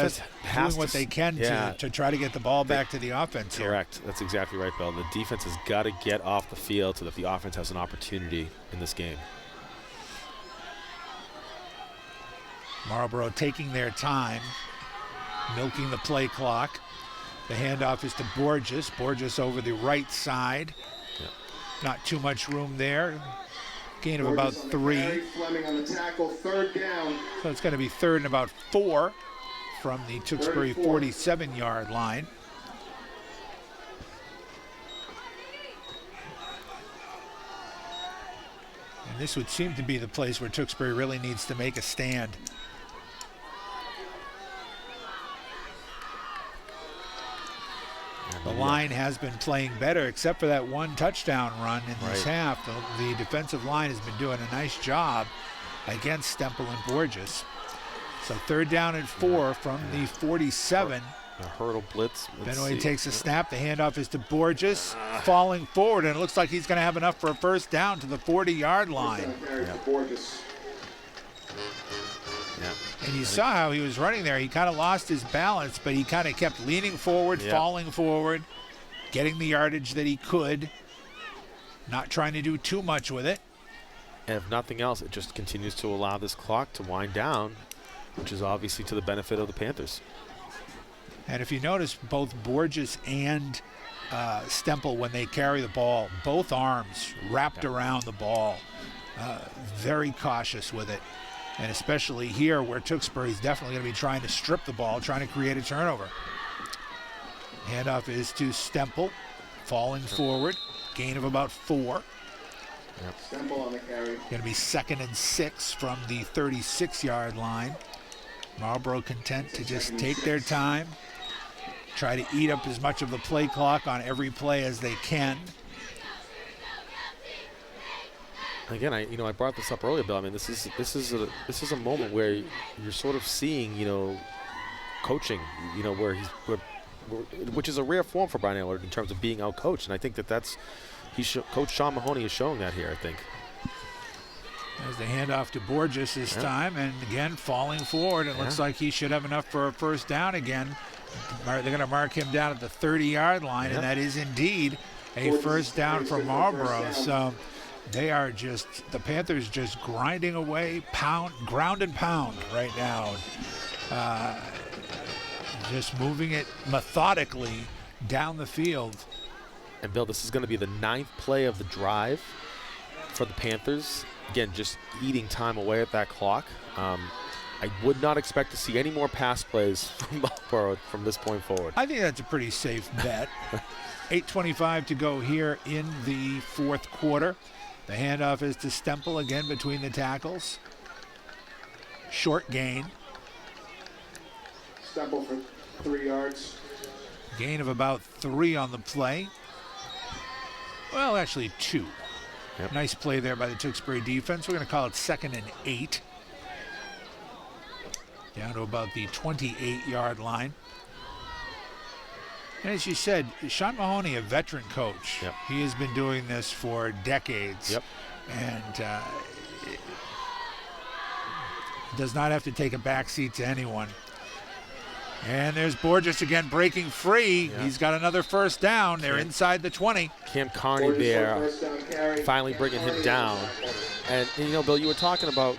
what they can to try to get the ball back to the offense here. Correct. That's exactly right, Bill. The defense has got to get off the field so that the offense has an opportunity in this game. Marlborough taking their time, milking the play clock. The handoff is to Borges. Borges over the right side. Yep. Not too much room there. Gain of about 3. Fleming on the tackle, third down. So it's going to be 3rd and about 4 from the Tewksbury 47-yard line. And this would seem to be the place where Tewksbury really needs to make a stand. The line has been playing better, except for that one touchdown run in this half. The defensive line has been doing a nice job against Stemple and Borges. So 3rd down and 4 from the 47. A hurdle blitz. Benoit takes a snap. The handoff is to Borges, falling forward, and it looks like he's going to have enough for a first down to the 40-yard line. And you saw how he was running there. He kind of lost his balance, but he kind of kept leaning forward, falling forward, getting the yardage that he could, not trying to do too much with it. And if nothing else, it just continues to allow this clock to wind down, which is obviously to the benefit of the Panthers. And if you notice, both Borges and Stemple, when they carry the ball, both arms wrapped around the ball, very cautious with it. And especially here where Tewksbury's definitely going to be trying to strip the ball, trying to create a turnover. Handoff is to Stemple, falling forward, gain of about 4. Stemple on the carry. Going to be 2nd and 6 from the 36-yard line. Marlborough content to just take their time, try to eat up as much of the play clock on every play as they can. Again, I brought this up earlier, Bill. I mean, this is a moment where you're sort of seeing, coaching, which is a rare form for Brian Aylward in terms of being out coached, and I think Coach Sean Mahoney is showing that here. I think. There's the handoff to Borges this time, and again falling forward. It looks like he should have enough for a first down again. They're going to mark him down at the 30-yard line, and that is indeed a first down for Marlborough. So. They are the Panthers just grinding away, ground and pound right now. Just moving it methodically down the field. And Bill, this is going to be the 9th play of the drive for the Panthers. Again, just eating time away at that clock. I would not expect to see any more pass plays from Marlborough from this point forward. I think that's a pretty safe bet. 8:25 to go here in the fourth quarter. The handoff is to Stemple again between the tackles. Short gain. Stemple for 3 yards. Gain of about 3 on the play. Well, actually 2. Yep. Nice play there by the Tewksbury defense. We're going to call it 2nd and 8. Down to about the 28-yard line. And as you said, Sean Mahoney, a veteran coach. Yep. He has been doing this for decades. Yep. And does not have to take a backseat to anyone. And there's Borges again breaking free. Yep. He's got another first down. They're inside the 20. Cam Carney there, finally bringing him down. And Bill, you were talking about,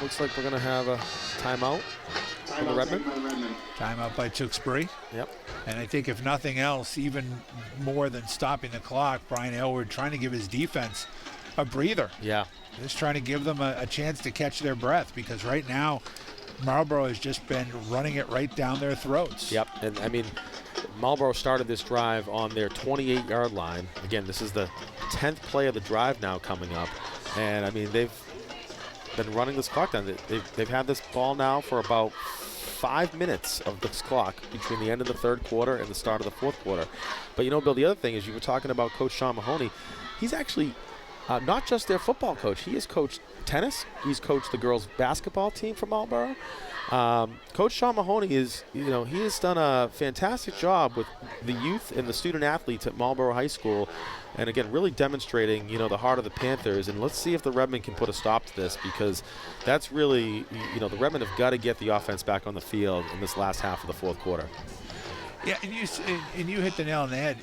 looks like we're going to have a timeout from the Redmen. Timeout by Tewksbury. Yep. And I think if nothing else, even more than stopping the clock, Brian Aylward trying to give his defense a breather. Yeah. Just trying to give them a chance to catch their breath, because right now Marlborough has just been running it right down their throats. Yep. And I mean, Marlborough started this drive on their 28-yard line. Again, this is the 10th play of the drive now coming up. And I mean, they've been running this clock down. They've had this ball now for about 5 minutes of this clock between the end of the third quarter and the start of the fourth quarter. But Bill, the other thing is, you were talking about Coach Sean Mahoney. He's actually not just their football coach. He has coached tennis. He's coached the girls' basketball team for Marlborough. Coach Sean Mahoney is, he has done a fantastic job with the youth and the student athletes at Marlborough High School. And again, really demonstrating, the heart of the Panthers. And let's see if the Redmen can put a stop to this, because that's really, the Redmen have got to get the offense back on the field in this last half of the fourth quarter. Yeah, and you hit the nail on the head.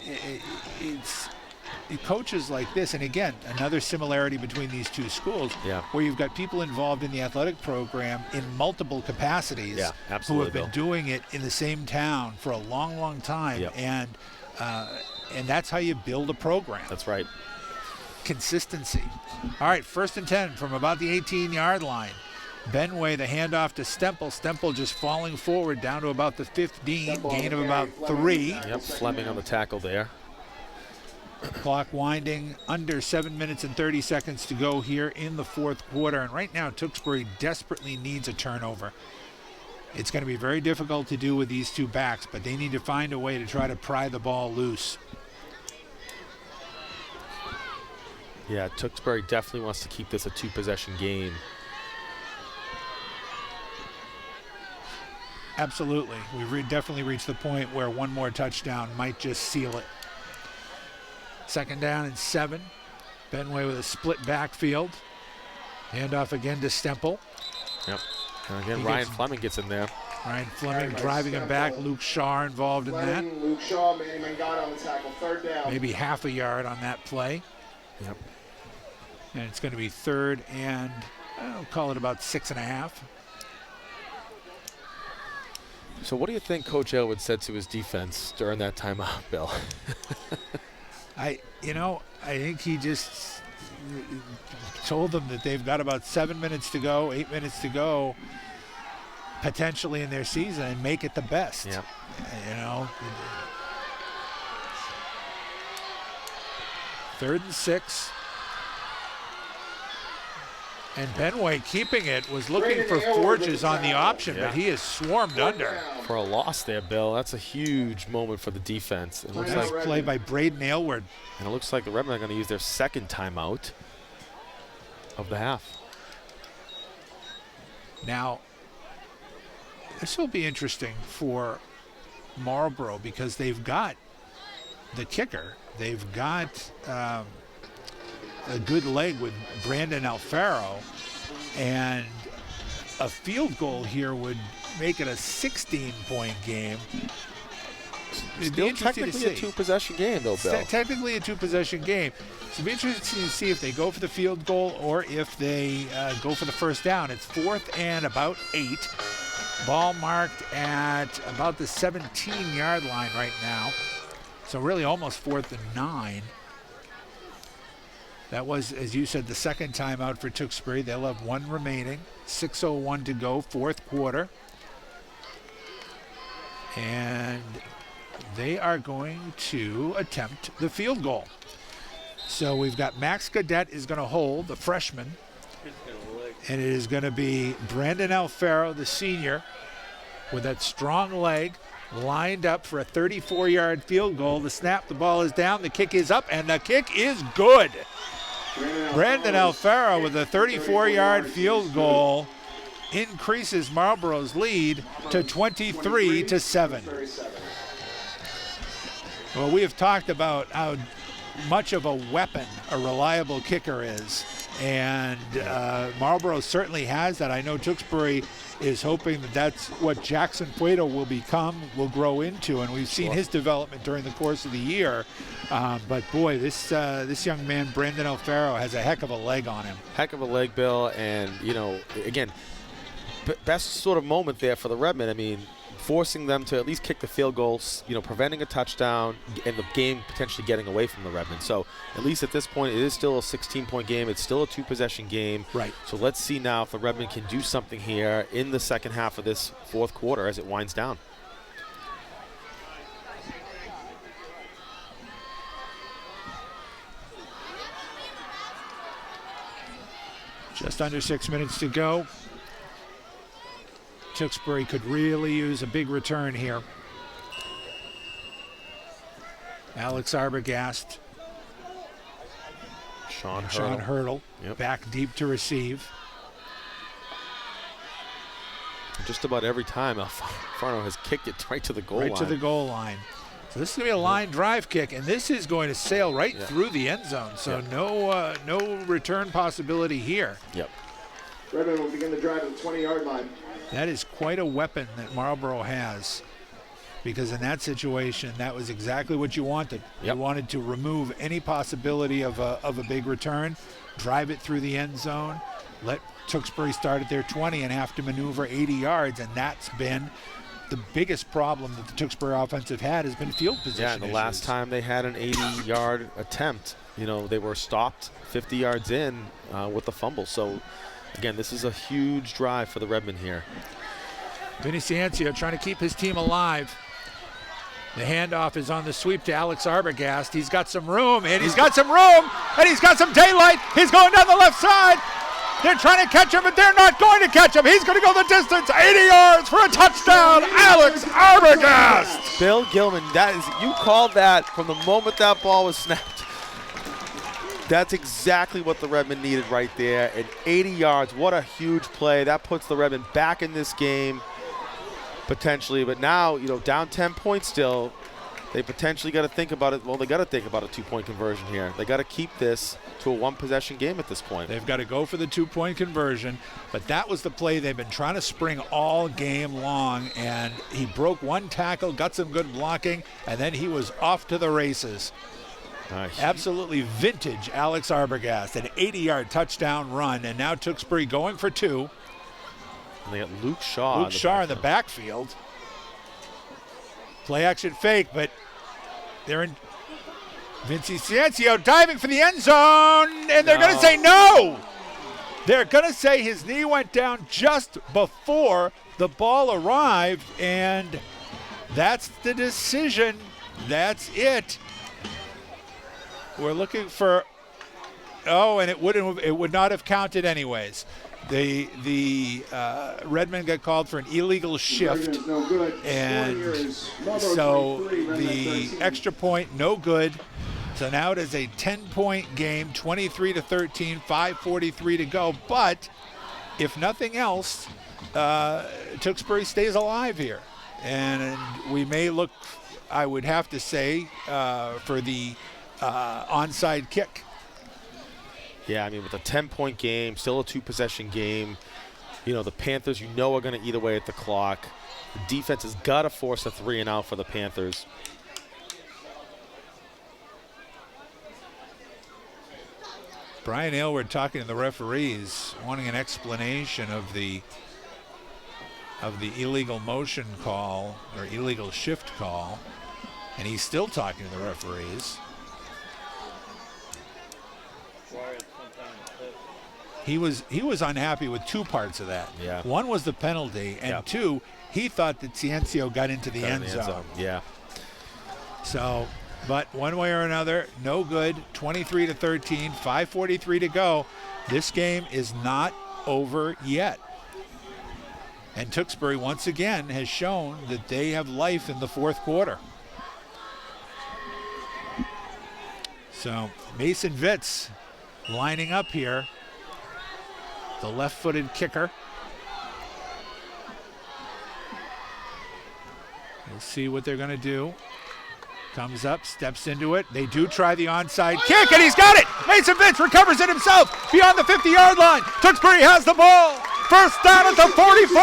It's coaches like this, and again, another similarity between these two schools, where you've got people involved in the athletic program in multiple capacities, who have been doing it in the same town for a long, long time, and that's how you build a program. That's right. Consistency. All right, 1st and 10 from about the 18-yard line. Benway, the handoff to Stemple. Stemple just falling forward down to about the 15, gain of about 3. Yep, Fleming on the tackle there. Clock winding, under 7 minutes and 30 seconds to go here in the fourth quarter. And right now, Tewksbury desperately needs a turnover. It's going to be very difficult to do with these two backs, but they need to find a way to try to pry the ball loose. Yeah, Tewksbury definitely wants to keep this a 2-possession game. Absolutely. We've definitely reached the point where one more touchdown might just seal it. 2nd down and 7. Benway with a split backfield. Handoff again to Stemple. Yep. And again, Ryan Fleming gets in there. Ryan Fleming driving him back. Luke Shaw involved in that. Luke Shaw, Manny Mangano on the tackle. 3rd down. Maybe half a yard on that play. Yep. And it's going to be 3rd and, I'll call it about 6.5. So what do you think Coach Elwood said to his defense during that timeout, Bill? I think he just told them that they've got about 7 minutes to go, 8 minutes to go, potentially in their season, and make it the best. Yeah. 3rd and 6. And Benway keeping it, was looking for Forges on the option, but he is swarmed under. For a loss there, Bill. That's a huge moment for the defense. It looks Nice like play by Braden Aylward. And it looks like the Redmen are going to use their 2nd timeout of the half. Now, this will be interesting for Marlborough, because they've got the kicker. They've got a good leg with Brandon Alfaro, and a field goal here would make it a 16-point game. Still technically a 2-possession game, though, Bill. Technically a 2-possession game. So it'll be interesting to see if they go for the field goal or if they go for the 1st down. It's 4th and about 8. Ball marked at about the 17-yard line right now. So really almost 4th and 9. That was, as you said, the 2nd timeout for Tewksbury. They'll have 1 remaining. 6:01 to go, 4th quarter. And they are going to attempt the field goal. So we've got Max Cadet is going to hold, the freshman. And it is going to be Brandon Alfaro, the senior, with that strong leg, lined up for a 34-yard field goal. The snap, the ball is down, the kick is up, and the kick is good. Brandon Alfaro with a 34-yard field goal increases Marlborough's lead to 23-7. Well, we have talked about how much of a weapon a reliable kicker is, and Marlborough certainly has that. I know Tewksbury is hoping that that's what Jackson Puedo will grow into, and we've seen his development during the course of the year. But boy, this young man, Brandon Alfaro, has a heck of a leg on him. Heck of a leg, Bill, and again, best sort of moment there for the Redmen. I mean, forcing them to at least kick the field goals, preventing a touchdown, and the game potentially getting away from the Redmen. So at least at this point, it is still a 16-point game. It's still a 2-possession game. Right. So let's see now if the Redmen can do something here in the second half of this fourth quarter as it winds down. Just under 6 minutes to go. Tewksbury could really use a big return here. Alex Arbogast Sean Hurdle Yep. back deep to receive. Just about every time Alfano has kicked it right to the goal line. Right to the goal line. So this is going to be a line drive kick, and this is going to sail right through the end zone. So no return possibility here. Yep. Redmond will begin the drive at the 20-yard line. That is quite a weapon that Marlborough has, because in that situation, that was exactly what you wanted. Yep. You wanted to remove any possibility of a big return, drive it through the end zone, let Tewksbury start at their 20 and have to maneuver 80 yards, and that's been the biggest problem that the Tewksbury offensive had, has been field position. Yeah, and the last time they had an 80-yard attempt, they were stopped 50 yards in with a fumble. So, again, this is a huge drive for the Redmen here. Vinny Ciancio trying to keep his team alive. The handoff is on the sweep to Alex Arbogast. He's got some room, and he's got some daylight. He's going down the left side. They're trying to catch him, but they're not going to catch him. He's going to go the distance, 80 yards for a touchdown, Alex Arbogast. Bill Gilman, you called that from the moment that ball was snapped. That's exactly what the Redmen needed right there. And 80 yards, what a huge play. That puts the Redmen back in this game, potentially. But now, down 10 points still, they potentially got to think about it. Well, they got to think about a 2-point conversion here. They got to keep this to a one-possession game at this point. They've got to go for the 2-point conversion, but that was the play they've been trying to spring all game long, and he broke one tackle, got some good blocking, and then he was off to the races. Absolutely vintage Alex Arbogast, an 80-yard touchdown run, and now Tewksbury going for 2. And they got Luke Shaw in the backfield. Play action fake, but they're in. Vinci Ciancio diving for the end zone, and they're going to say no. They're going to say his knee went down just before the ball arrived, and that's the decision. That's it. We're looking for, and it would not have counted anyways. The Redmen got called for an illegal shift, and so the extra point no good. So now it is a 10-point game, 23-13, 5:43 to go. But if nothing else, Tewksbury stays alive here, and we may look, I would have to say, for the onside kick. Yeah, with a 10-point game, still a 2-possession game. The Panthers, are going to eat away at the clock. The defense has got to force a 3-and-out for the Panthers. Brian Aylward talking to the referees, wanting an explanation of the illegal motion call or illegal shift call, and he's still talking to the referees. He was unhappy with 2 parts of that. Yeah. One was the penalty, and 2, he thought that Ciancio got into the end zone. Yeah. So, but one way or another, no good. 23-13, 5:43 to go. This game is not over yet. And Tewksbury once again has shown that they have life in the fourth quarter. So Mason Vitz lining up here. The left-footed kicker. We'll see what they're going to do. Comes up, steps into it. They do try the onside kick, and he's got it! Mason Vitz recovers it himself beyond the 50-yard line. Tewksbury has the ball. First down at the 44.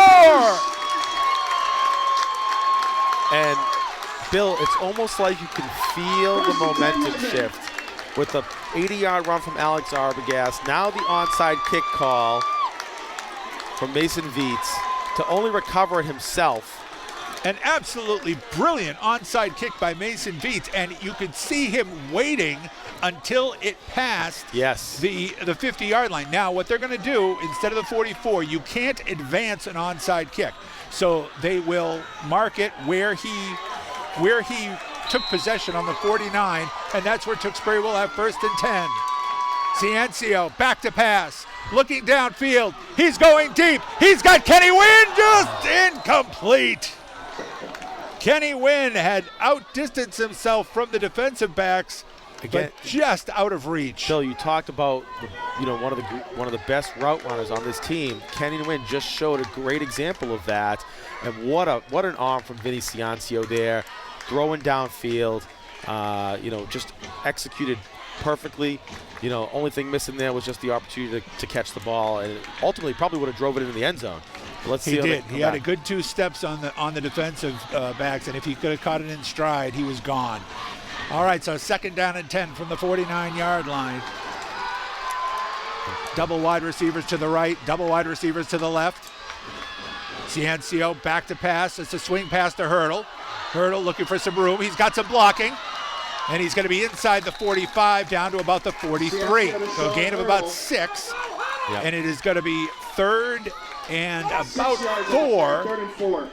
And, Bill, it's almost like you can feel the momentum shift with the 80-yard run from Alex Arbogast. Now the onside kick call from Mason Vitz to only recover it himself. An absolutely brilliant onside kick by Mason Vitz, and you could see him waiting until it passed the 50-yard line. Now, what they're going to do, instead of the 44, you can't advance an onside kick. So they will mark it where he took possession on the 49, and that's where Tewksbury will have 1st and 10. Ciancio back to pass, looking downfield. He's going deep. He's got Kenny Wynn, just incomplete. Kenny Wynn had outdistanced himself from the defensive backs, Again, but just out of reach. Bill, you talked about one of the best route runners on this team. Kenny Nguyen just showed a great example of that, and what an arm from Vinny Ciancio there, throwing downfield. Just executed perfectly. Only thing missing there was just the opportunity to catch the ball, and ultimately probably would have drove it into the end zone. Let's see. He did. He had a good 2 steps on the defensive backs, and if he could have caught it in stride, he was gone. All right, so 2nd down and 10 from the 49-yard line. Double wide receivers to the right, double wide receivers to the left. Ciancio back to pass. It's a swing pass to Hurdle. Hurdle looking for some room. He's got some blocking, and he's going to be inside the 45 down to about the 43. So a gain of about 6, and it is going to be 3rd and about 4.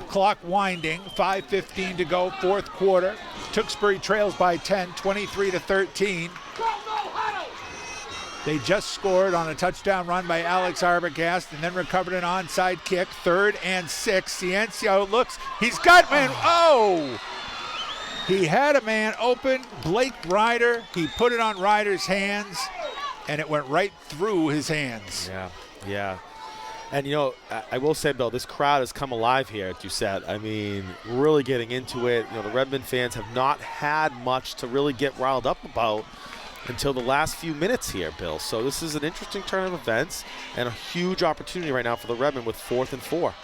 Clock winding, 5:15 to go, 4th quarter. Tewksbury trails by 10, 23-13. They just scored on a touchdown run by Alex Arbogast and then recovered an onside kick. 3rd and 6. Ciancio looks. He's got man. Oh! He had a man open. Blake Ryder. He put it on Ryder's hands, and it went right through his hands. Yeah. And, I will say, Bill, this crowd has come alive here at Doucette. I mean, really getting into it. The Redmond fans have not had much to really get riled up about until the last few minutes here, Bill. So this is an interesting turn of events and a huge opportunity right now for the Redmond with 4th and 4.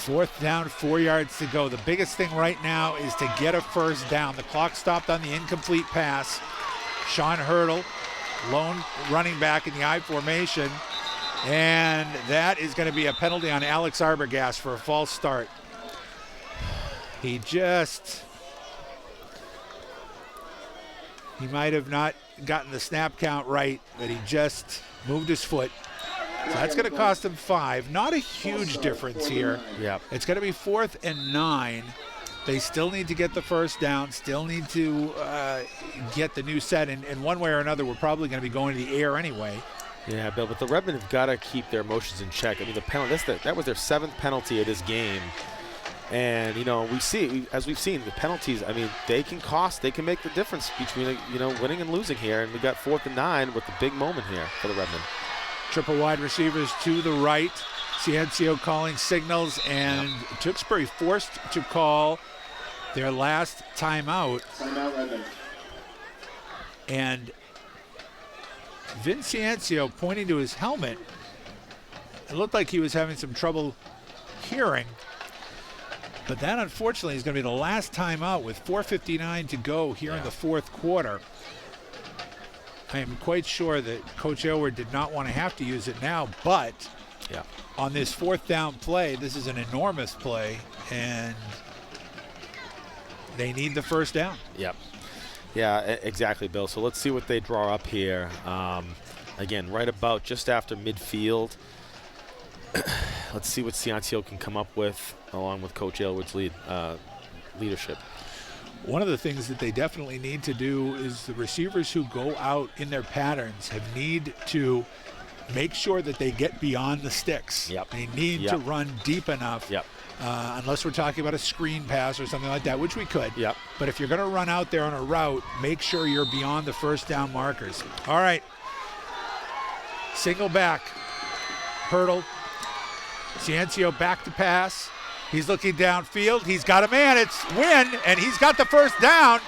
4th down, 4 yards to go. The biggest thing right now is to get a first down. The clock stopped on the incomplete pass. Sean Hurdle, lone running back in the I formation. And that is going to be a penalty on Alex Arbogast for a false start. He might have not gotten the snap count right, but he just moved his foot. So that's going to cost him 5. Not a huge difference here. Yeah. It's going to be 4th and 9. They still need to get the first down, still need to get the new set. And one way or another, we're probably going to be going to the air anyway. Yeah, Bill, but the Redmond have got to keep their emotions in check. I mean, the penalty, that was their 7th penalty of this game. And, as we've seen, the penalties, I mean, they can make the difference between, winning and losing here. And we got 4th and 9 with the big moment here for the Redmond. Triple wide receivers to the right. Ciancio calling signals, and Tewksbury forced to call their last timeout. Timeout, Redmond. And Vince Ciancio pointing to his helmet. It looked like he was having some trouble hearing. But that, unfortunately, is going to be the last timeout with 4:59 to go here in the 4th quarter. I am quite sure that Coach Aylward did not want to have to use it now, but on this 4th down play, this is an enormous play, and they need the first down. Yep. Yeah, exactly, Bill. So let's see what they draw up here. Again, right about just after midfield. Let's see what Ciancio can come up with, along with Coach Aylward's leadership. One of the things that they definitely need to do is the receivers who go out in their patterns need to make sure that they get beyond the sticks. Yep. They need to run deep enough. Yep. Unless we're talking about a screen pass or something like that, which we could. Yep. But if you're going to run out there on a route, make sure you're beyond the first down markers. All right. Single back. Hurdle. Ciancio back to pass. He's looking downfield. He's got a man. It's Wynn, and he's got the first down.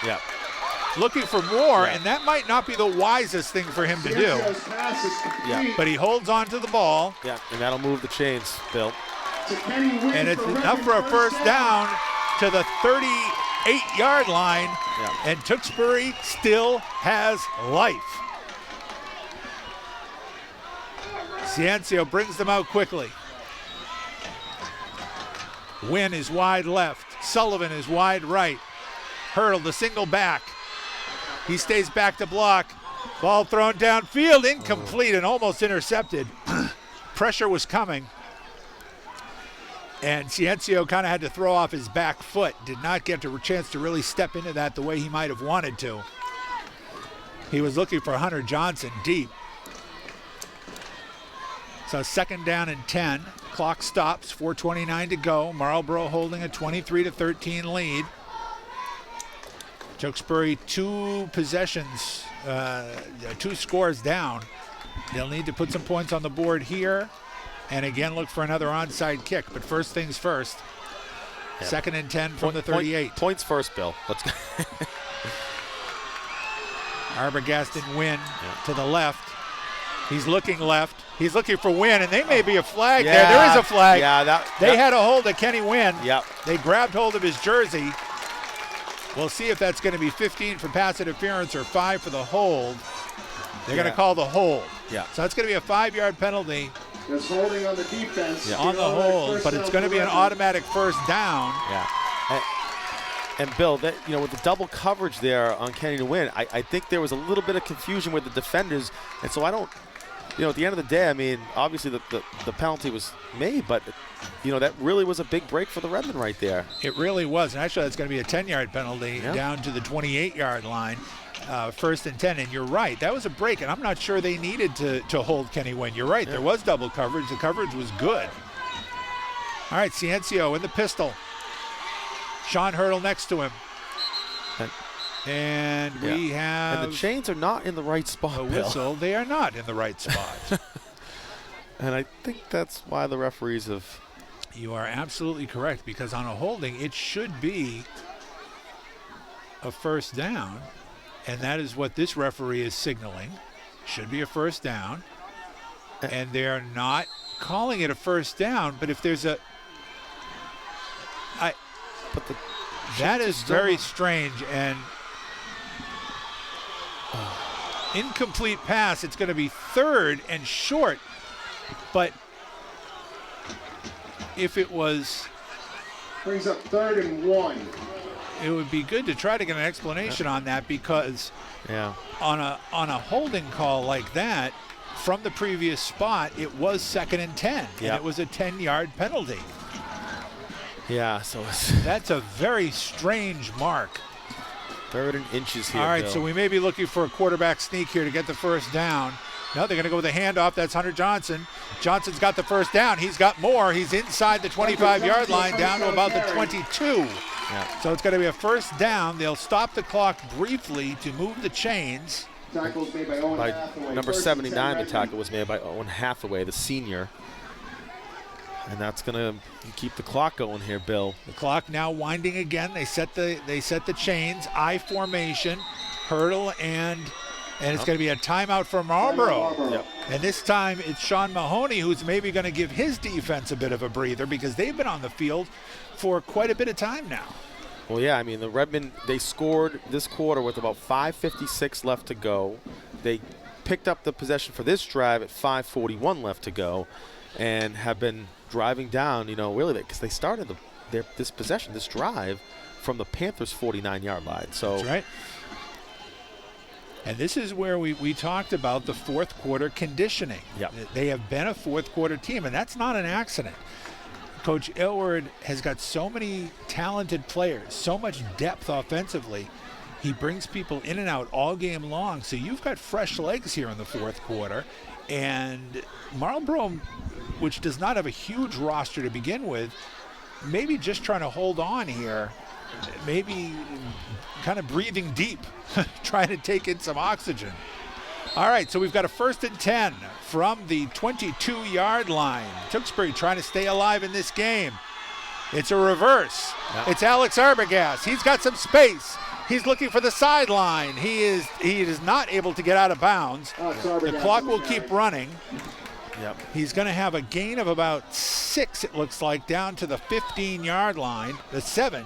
Yeah. Looking for more, and that might not be the wisest thing for him to do. Yeah. But he holds on to the ball. Yeah, and that'll move the chains, Bill. And it's enough for a first down to the 38-yard line, and Tewksbury still has life. Ciancio brings them out quickly. Wynn is wide left. Sullivan is wide right. Hurdle, the single back. He stays back to block. Ball thrown downfield, incomplete and almost intercepted. Pressure was coming. And Ciancio kind of had to throw off his back foot. Did not get a chance to really step into that the way he might have wanted to. He was looking for Hunter Johnson deep. So 2nd down and 10. Clock stops, 4:29 to go. Marlborough holding a 23-13 lead. Tewksbury 2 possessions, 2 scores down. They'll need to put some points on the board here and again look for another onside kick. But first things first. Yeah. 2nd and 10 from the 38. Points first, Bill. Let's go. Arbogast and Wynn to the left. He's looking left. He's looking for Wynn, and they may be a flag there. There is a flag. Yeah, they had a hold of Kenny Wynn. Yep. They grabbed hold of his jersey. We'll see if that's going to be 15 for pass interference or 5 for the hold. They're going to call the hold. Yeah. So it's going to be a 5-yard penalty. There's holding on the defense. On the hold, but it's going to be an automatic first down. Yeah. And Bill, that, with the double coverage there on Kenny Wynn, I think there was a little bit of confusion with the defenders, and so I don't. At the end of the day, I mean, obviously the penalty was made, but, that really was a big break for the Redmen right there. It really was. And actually, that's going to be a 10-yard penalty down to the 28-yard line, 1st and 10. And you're right. That was a break, and I'm not sure they needed to hold Kenny Wynn. You're right. Yeah. There was double coverage. The coverage was good. All right, Ciencio in the pistol. Sean Hurdle next to him. And we have... And the chains are not in the right spot, a whistle. They are not in the right spot. And I think that's why the referees have... You are absolutely correct, because on a holding, it should be a first down, and that is what this referee is signaling. Should be a first down, and they're not calling it a first down, but if there's a... that is very strange, and... incomplete pass. It's going to be 3rd and short, but if it was, brings up 3rd and 1. It would be good to try to get an explanation on that, because on a holding call like that from the previous spot, it was 2nd and 10, and it was a 10-yard penalty. Yeah, so that's a very strange mark. 3rd and inches here. All right, Bill. so we may be looking for a quarterback sneak here to get the first down. No, they're going to go with a handoff. That's Hunter Johnson. Johnson's got the first down. He's got more. He's inside the 25-yard line down to about the 22. Yeah. So it's going to be a first down. They'll stop the clock briefly to move the chains. Tackles made by Owen Hathaway. Number 79, the tackle was made by Owen Hathaway, the senior. And that's going to keep the clock going here, Bill. The clock now winding again. They set the chains, I formation, Hurdle, and it's going to be a timeout for Marlborough. Yep. And this time it's Sean Mahoney who's maybe going to give his defense a bit of a breather, because they've been on the field for quite a bit of time now. Well, yeah, I mean, the Redmen, they scored this quarter with about 5:56 left to go. They picked up the possession for this drive at 5:41 left to go, and have been driving down, really, because they started this possession, this drive, from the Panthers' 49-yard line. So that's right. And this is where we talked about the fourth quarter conditioning. Yep. They have been a fourth quarter team, and that's not an accident. Coach Aylward has got so many talented players, so much depth offensively. He brings people in and out all game long. So you've got fresh legs here in the fourth quarter. And Marlborough, which does not have a huge roster to begin with, maybe just trying to hold on here, maybe kind of breathing deep, trying to take in some oxygen. All right, so we've got a 1st and 10 from the 22-yard line. Tewksbury trying to stay alive in this game. It's a reverse. Yeah. It's Alex Arbogast. He's got some space. He's looking for the sideline. He is not able to get out of bounds. The clock will keep running. Yep. He's going to have a gain of about 6, it looks like, down to the 15-yard line, the 7.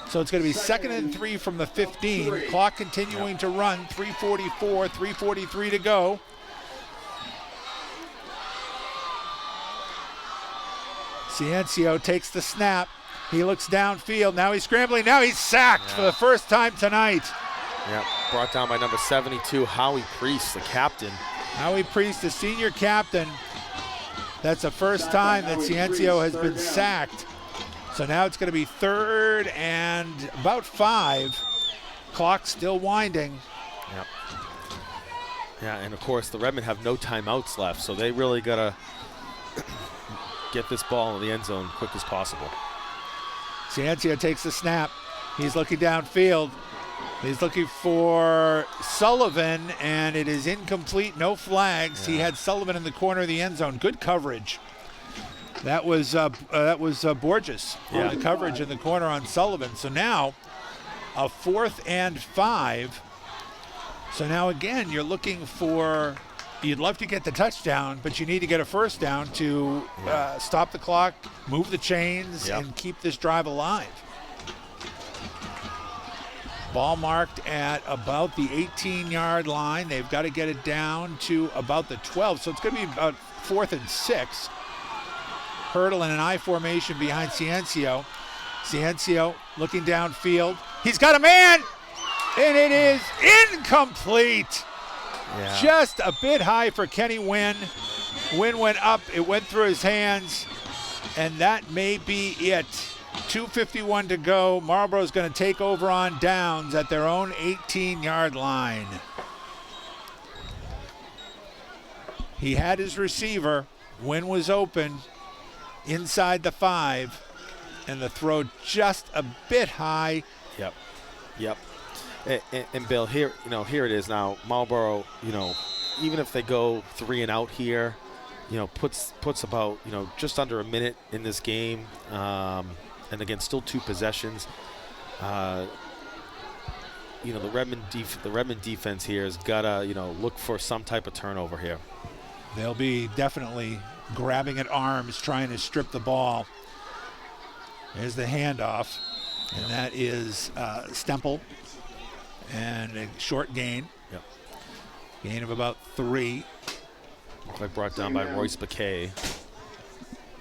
So it's going to be 2nd and 3 from the 15. Clock continuing to run, 3:44, 3:43 to go. Ciencio takes the snap. He looks downfield. Now he's scrambling. Now he's sacked for the first time tonight. Yeah, brought down by number 72, Howie Priest, the captain. Howie Priest, the senior captain. That's the first time that Ciencio has been sacked. So now it's going to be 3rd and about 5. Clock still winding. Yep. Yeah, and of course the Redmen have no timeouts left, so they really got to get this ball in the end zone quick as possible. Ciencio takes the snap. He's looking downfield. He's looking for Sullivan, and it is incomplete. No flags. He had Sullivan in the corner of the end zone. Good coverage. That was Borges on the coverage in the corner on Sullivan. So now a 4th and 5. So now again, you're looking for. You'd love to get the touchdown, but you need to get a first down to stop the clock, move the chains, and keep this drive alive. Ball marked at about the 18-yard line. They've got to get it down to about the 12. So it's going to be about 4th and 6. Hurdle in an I formation behind Ciencio. Ciencio looking downfield. He's got a man, and it is incomplete. Yeah. Just a bit high for Kenny Wynn. Wynn went up. It went through his hands, and that may be it. 2:51 to go. Marlborough's going to take over on downs at their own 18-yard line. He had his receiver. Wynn was open inside the 5, and the throw just a bit high. Yep. And Bill, here it is now. Marlborough, even if they go 3 and out here, puts about just under a minute in this game. And again, still 2 possessions. The Redmond defense here has got to look for some type of turnover here. They'll be definitely grabbing at arms, trying to strip the ball. There's the handoff, and that is Stemple, and a short gain. Yep. Gain of about 3. Looks like brought down by Royce Bakay.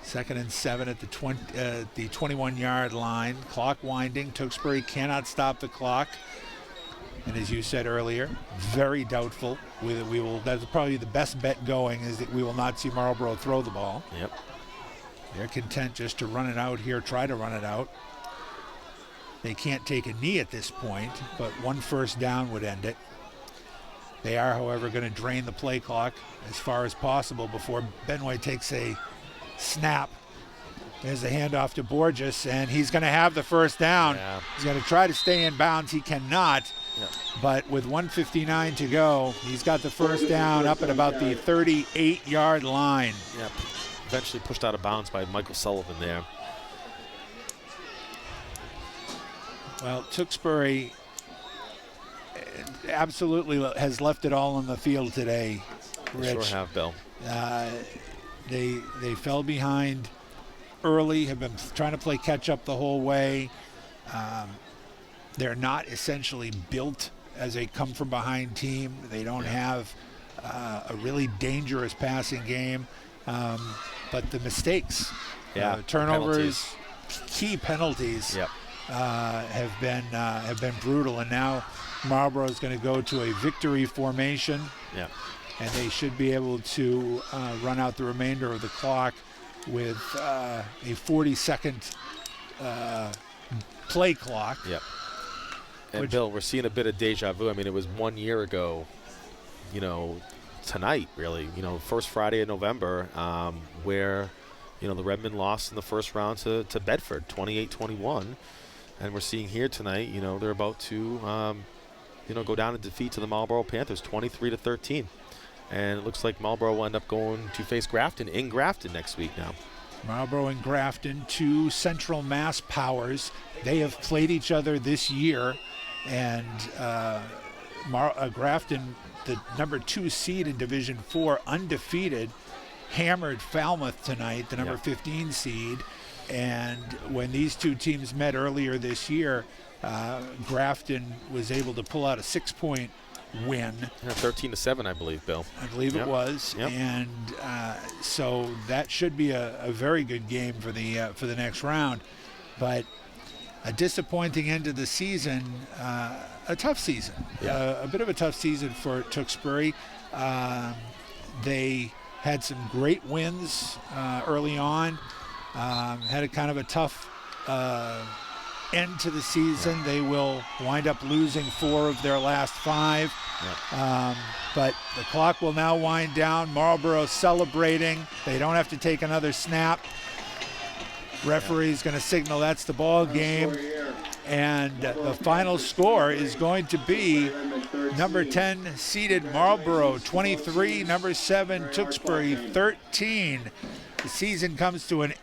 2nd and 7 at the 21-yard line. Clock winding. Tewksbury cannot stop the clock. And as you said earlier, very doubtful. That's probably the best bet going, is that we will not see Marlborough throw the ball. Yep. They're content just to run it out here, try to run it out. They can't take a knee at this point, but 1 first down would end it. They are, however, going to drain the play clock as far as possible before Benway takes a snap. There's the handoff to Borges, and he's going to have the first down. Yeah. He's going to try to stay in bounds. He cannot. Yeah. But with 1:59 to go, he's got the first down up at about the 38-yard line. Yep. Eventually pushed out of bounds by Michael Sullivan there. Well, Tewksbury absolutely has left it all on the field today, Rich. They sure have, Bill. They fell behind early, have been trying to play catch-up the whole way. They're not essentially built as a come-from-behind team. They don't have a really dangerous passing game. But the mistakes, turnovers, key penalties have been brutal. And now Marlborough is going to go to a victory formation. Yeah. And they should be able to run out the remainder of the clock with a 40-second play clock. Yep. And Bill, we're seeing a bit of deja vu. I mean, it was 1 year ago, tonight, really, first Friday of November, where, the Redmond lost in the first round to Bedford, 28-21. And we're seeing here tonight, they're about to, go down in defeat to the Marlborough Panthers, 23-13. And it looks like Marlborough will end up going to face Grafton in Grafton next week now. Marlborough and Grafton, 2 Central Mass powers. They have played each other this year. And Grafton, the number 2 seed in Division 4, undefeated, hammered Falmouth tonight, the number 15 seed. And when these 2 teams met earlier this year, Grafton was able to pull out a 6-point win. 13-7, I believe, Bill. I believe it was. Yep. And so that should be a very good game for the next round. But a disappointing end of the season, a tough season, a bit of a tough season for Tewksbury. They had some great wins early on, had a kind of a tough end to the season. Yeah. They will wind up losing 4 of their last 5. Yeah. But the clock will now wind down. Marlborough celebrating. They don't have to take another snap. Referee's going to signal that's the ball game. And the final score is going to be number 10 seeded Marlborough 23, number 7 Tewksbury 13. The season comes to an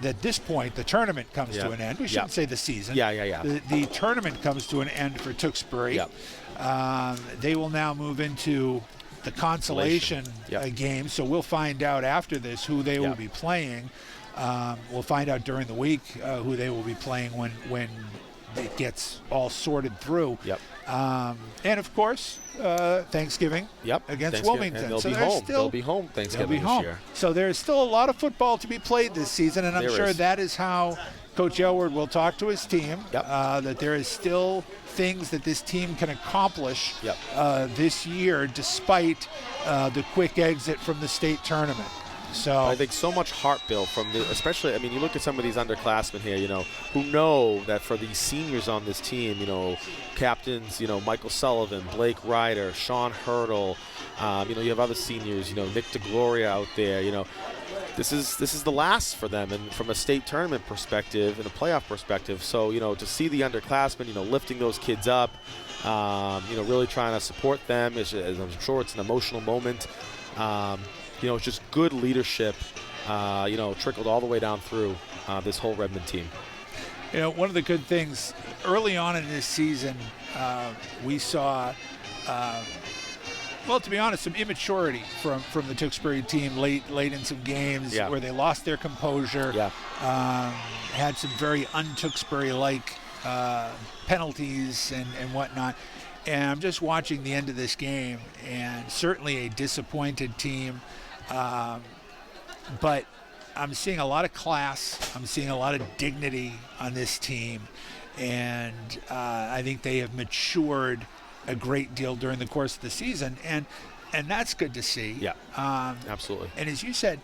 at this point, the tournament comes to an end. We shouldn't say the season. The tournament comes to an end for Tewksbury. They will now move into the consolation game, so we'll find out after this who they will be playing. We'll find out during the week who they will be playing when it gets all sorted through. And of course, Thanksgiving against Wilmington. And they'll be home Thanksgiving this year. So there's still a lot of football to be played this season, and I'm sure that is how Coach Elward will talk to his team, that there is still things that this team can accomplish this year despite the quick exit from the state tournament. So I think so much heart, Bill, especially, I mean, you look at some of these underclassmen here, who know that for these seniors on this team, captains, Michael Sullivan, Blake Ryder, Sean Hurdle, you have other seniors, Nick DeGloria out there, this is the last for them, and from a state tournament perspective and a playoff perspective. So, to see the underclassmen, lifting those kids up, really trying to support them, as I'm sure it's an emotional moment. It's just good leadership, trickled all the way down through this whole Redmond team. One of the good things early on in this season, we saw, to be honest, some immaturity from the Tewksbury team late in some games where they lost their composure, had some very un-Tewksbury-like penalties and whatnot. And I'm just watching the end of this game, and certainly a disappointed team. But I'm seeing a lot of class. I'm seeing a lot of dignity on this team. And I think they have matured a great deal during the course of the season. And that's good to see. Absolutely. And as you said,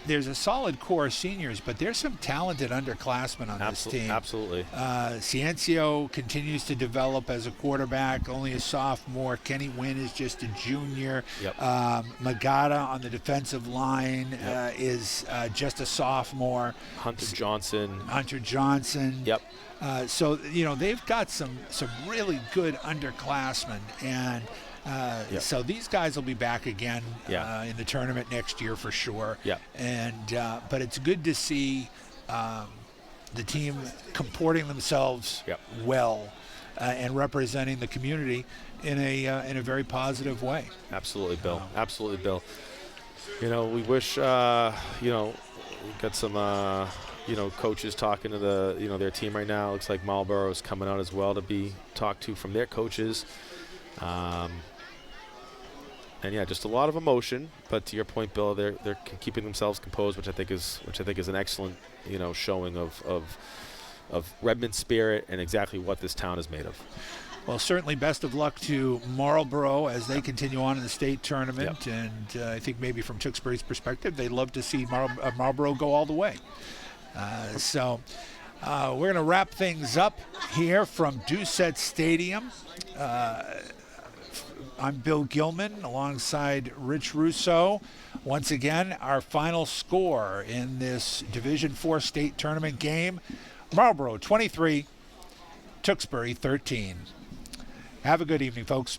there's a solid core of seniors, but there's some talented underclassmen on this team. Absolutely. Ciencio continues to develop as a quarterback, only a sophomore. Kenny Wynn is just a junior. Magada on the defensive line is just a sophomore. Hunter Johnson. So, they've got some really good underclassmen, and so these guys will be back again in the tournament next year for sure. And but it's good to see the team comporting themselves well and representing the community in a very positive way. Absolutely, Bill. Absolutely, Bill. We wish we got some coaches talking to their team right now. Looks like Marlborough is coming out as well to be talked to from their coaches. And just a lot of emotion. But to your point, Bill, they're keeping themselves composed, which I think is an excellent showing of Redmond spirit and exactly what this town is made of. Well, certainly best of luck to Marlborough as they continue on in the state tournament. And I think maybe from Tewksbury's perspective, they'd love to see Marlborough go all the way. So we're going to wrap things up here from Doucette Stadium. I'm Bill Gilman alongside Rich Russo. Once again, our final score in this Division IV state tournament game, Marlborough 23, Tewksbury 13. Have a good evening, folks.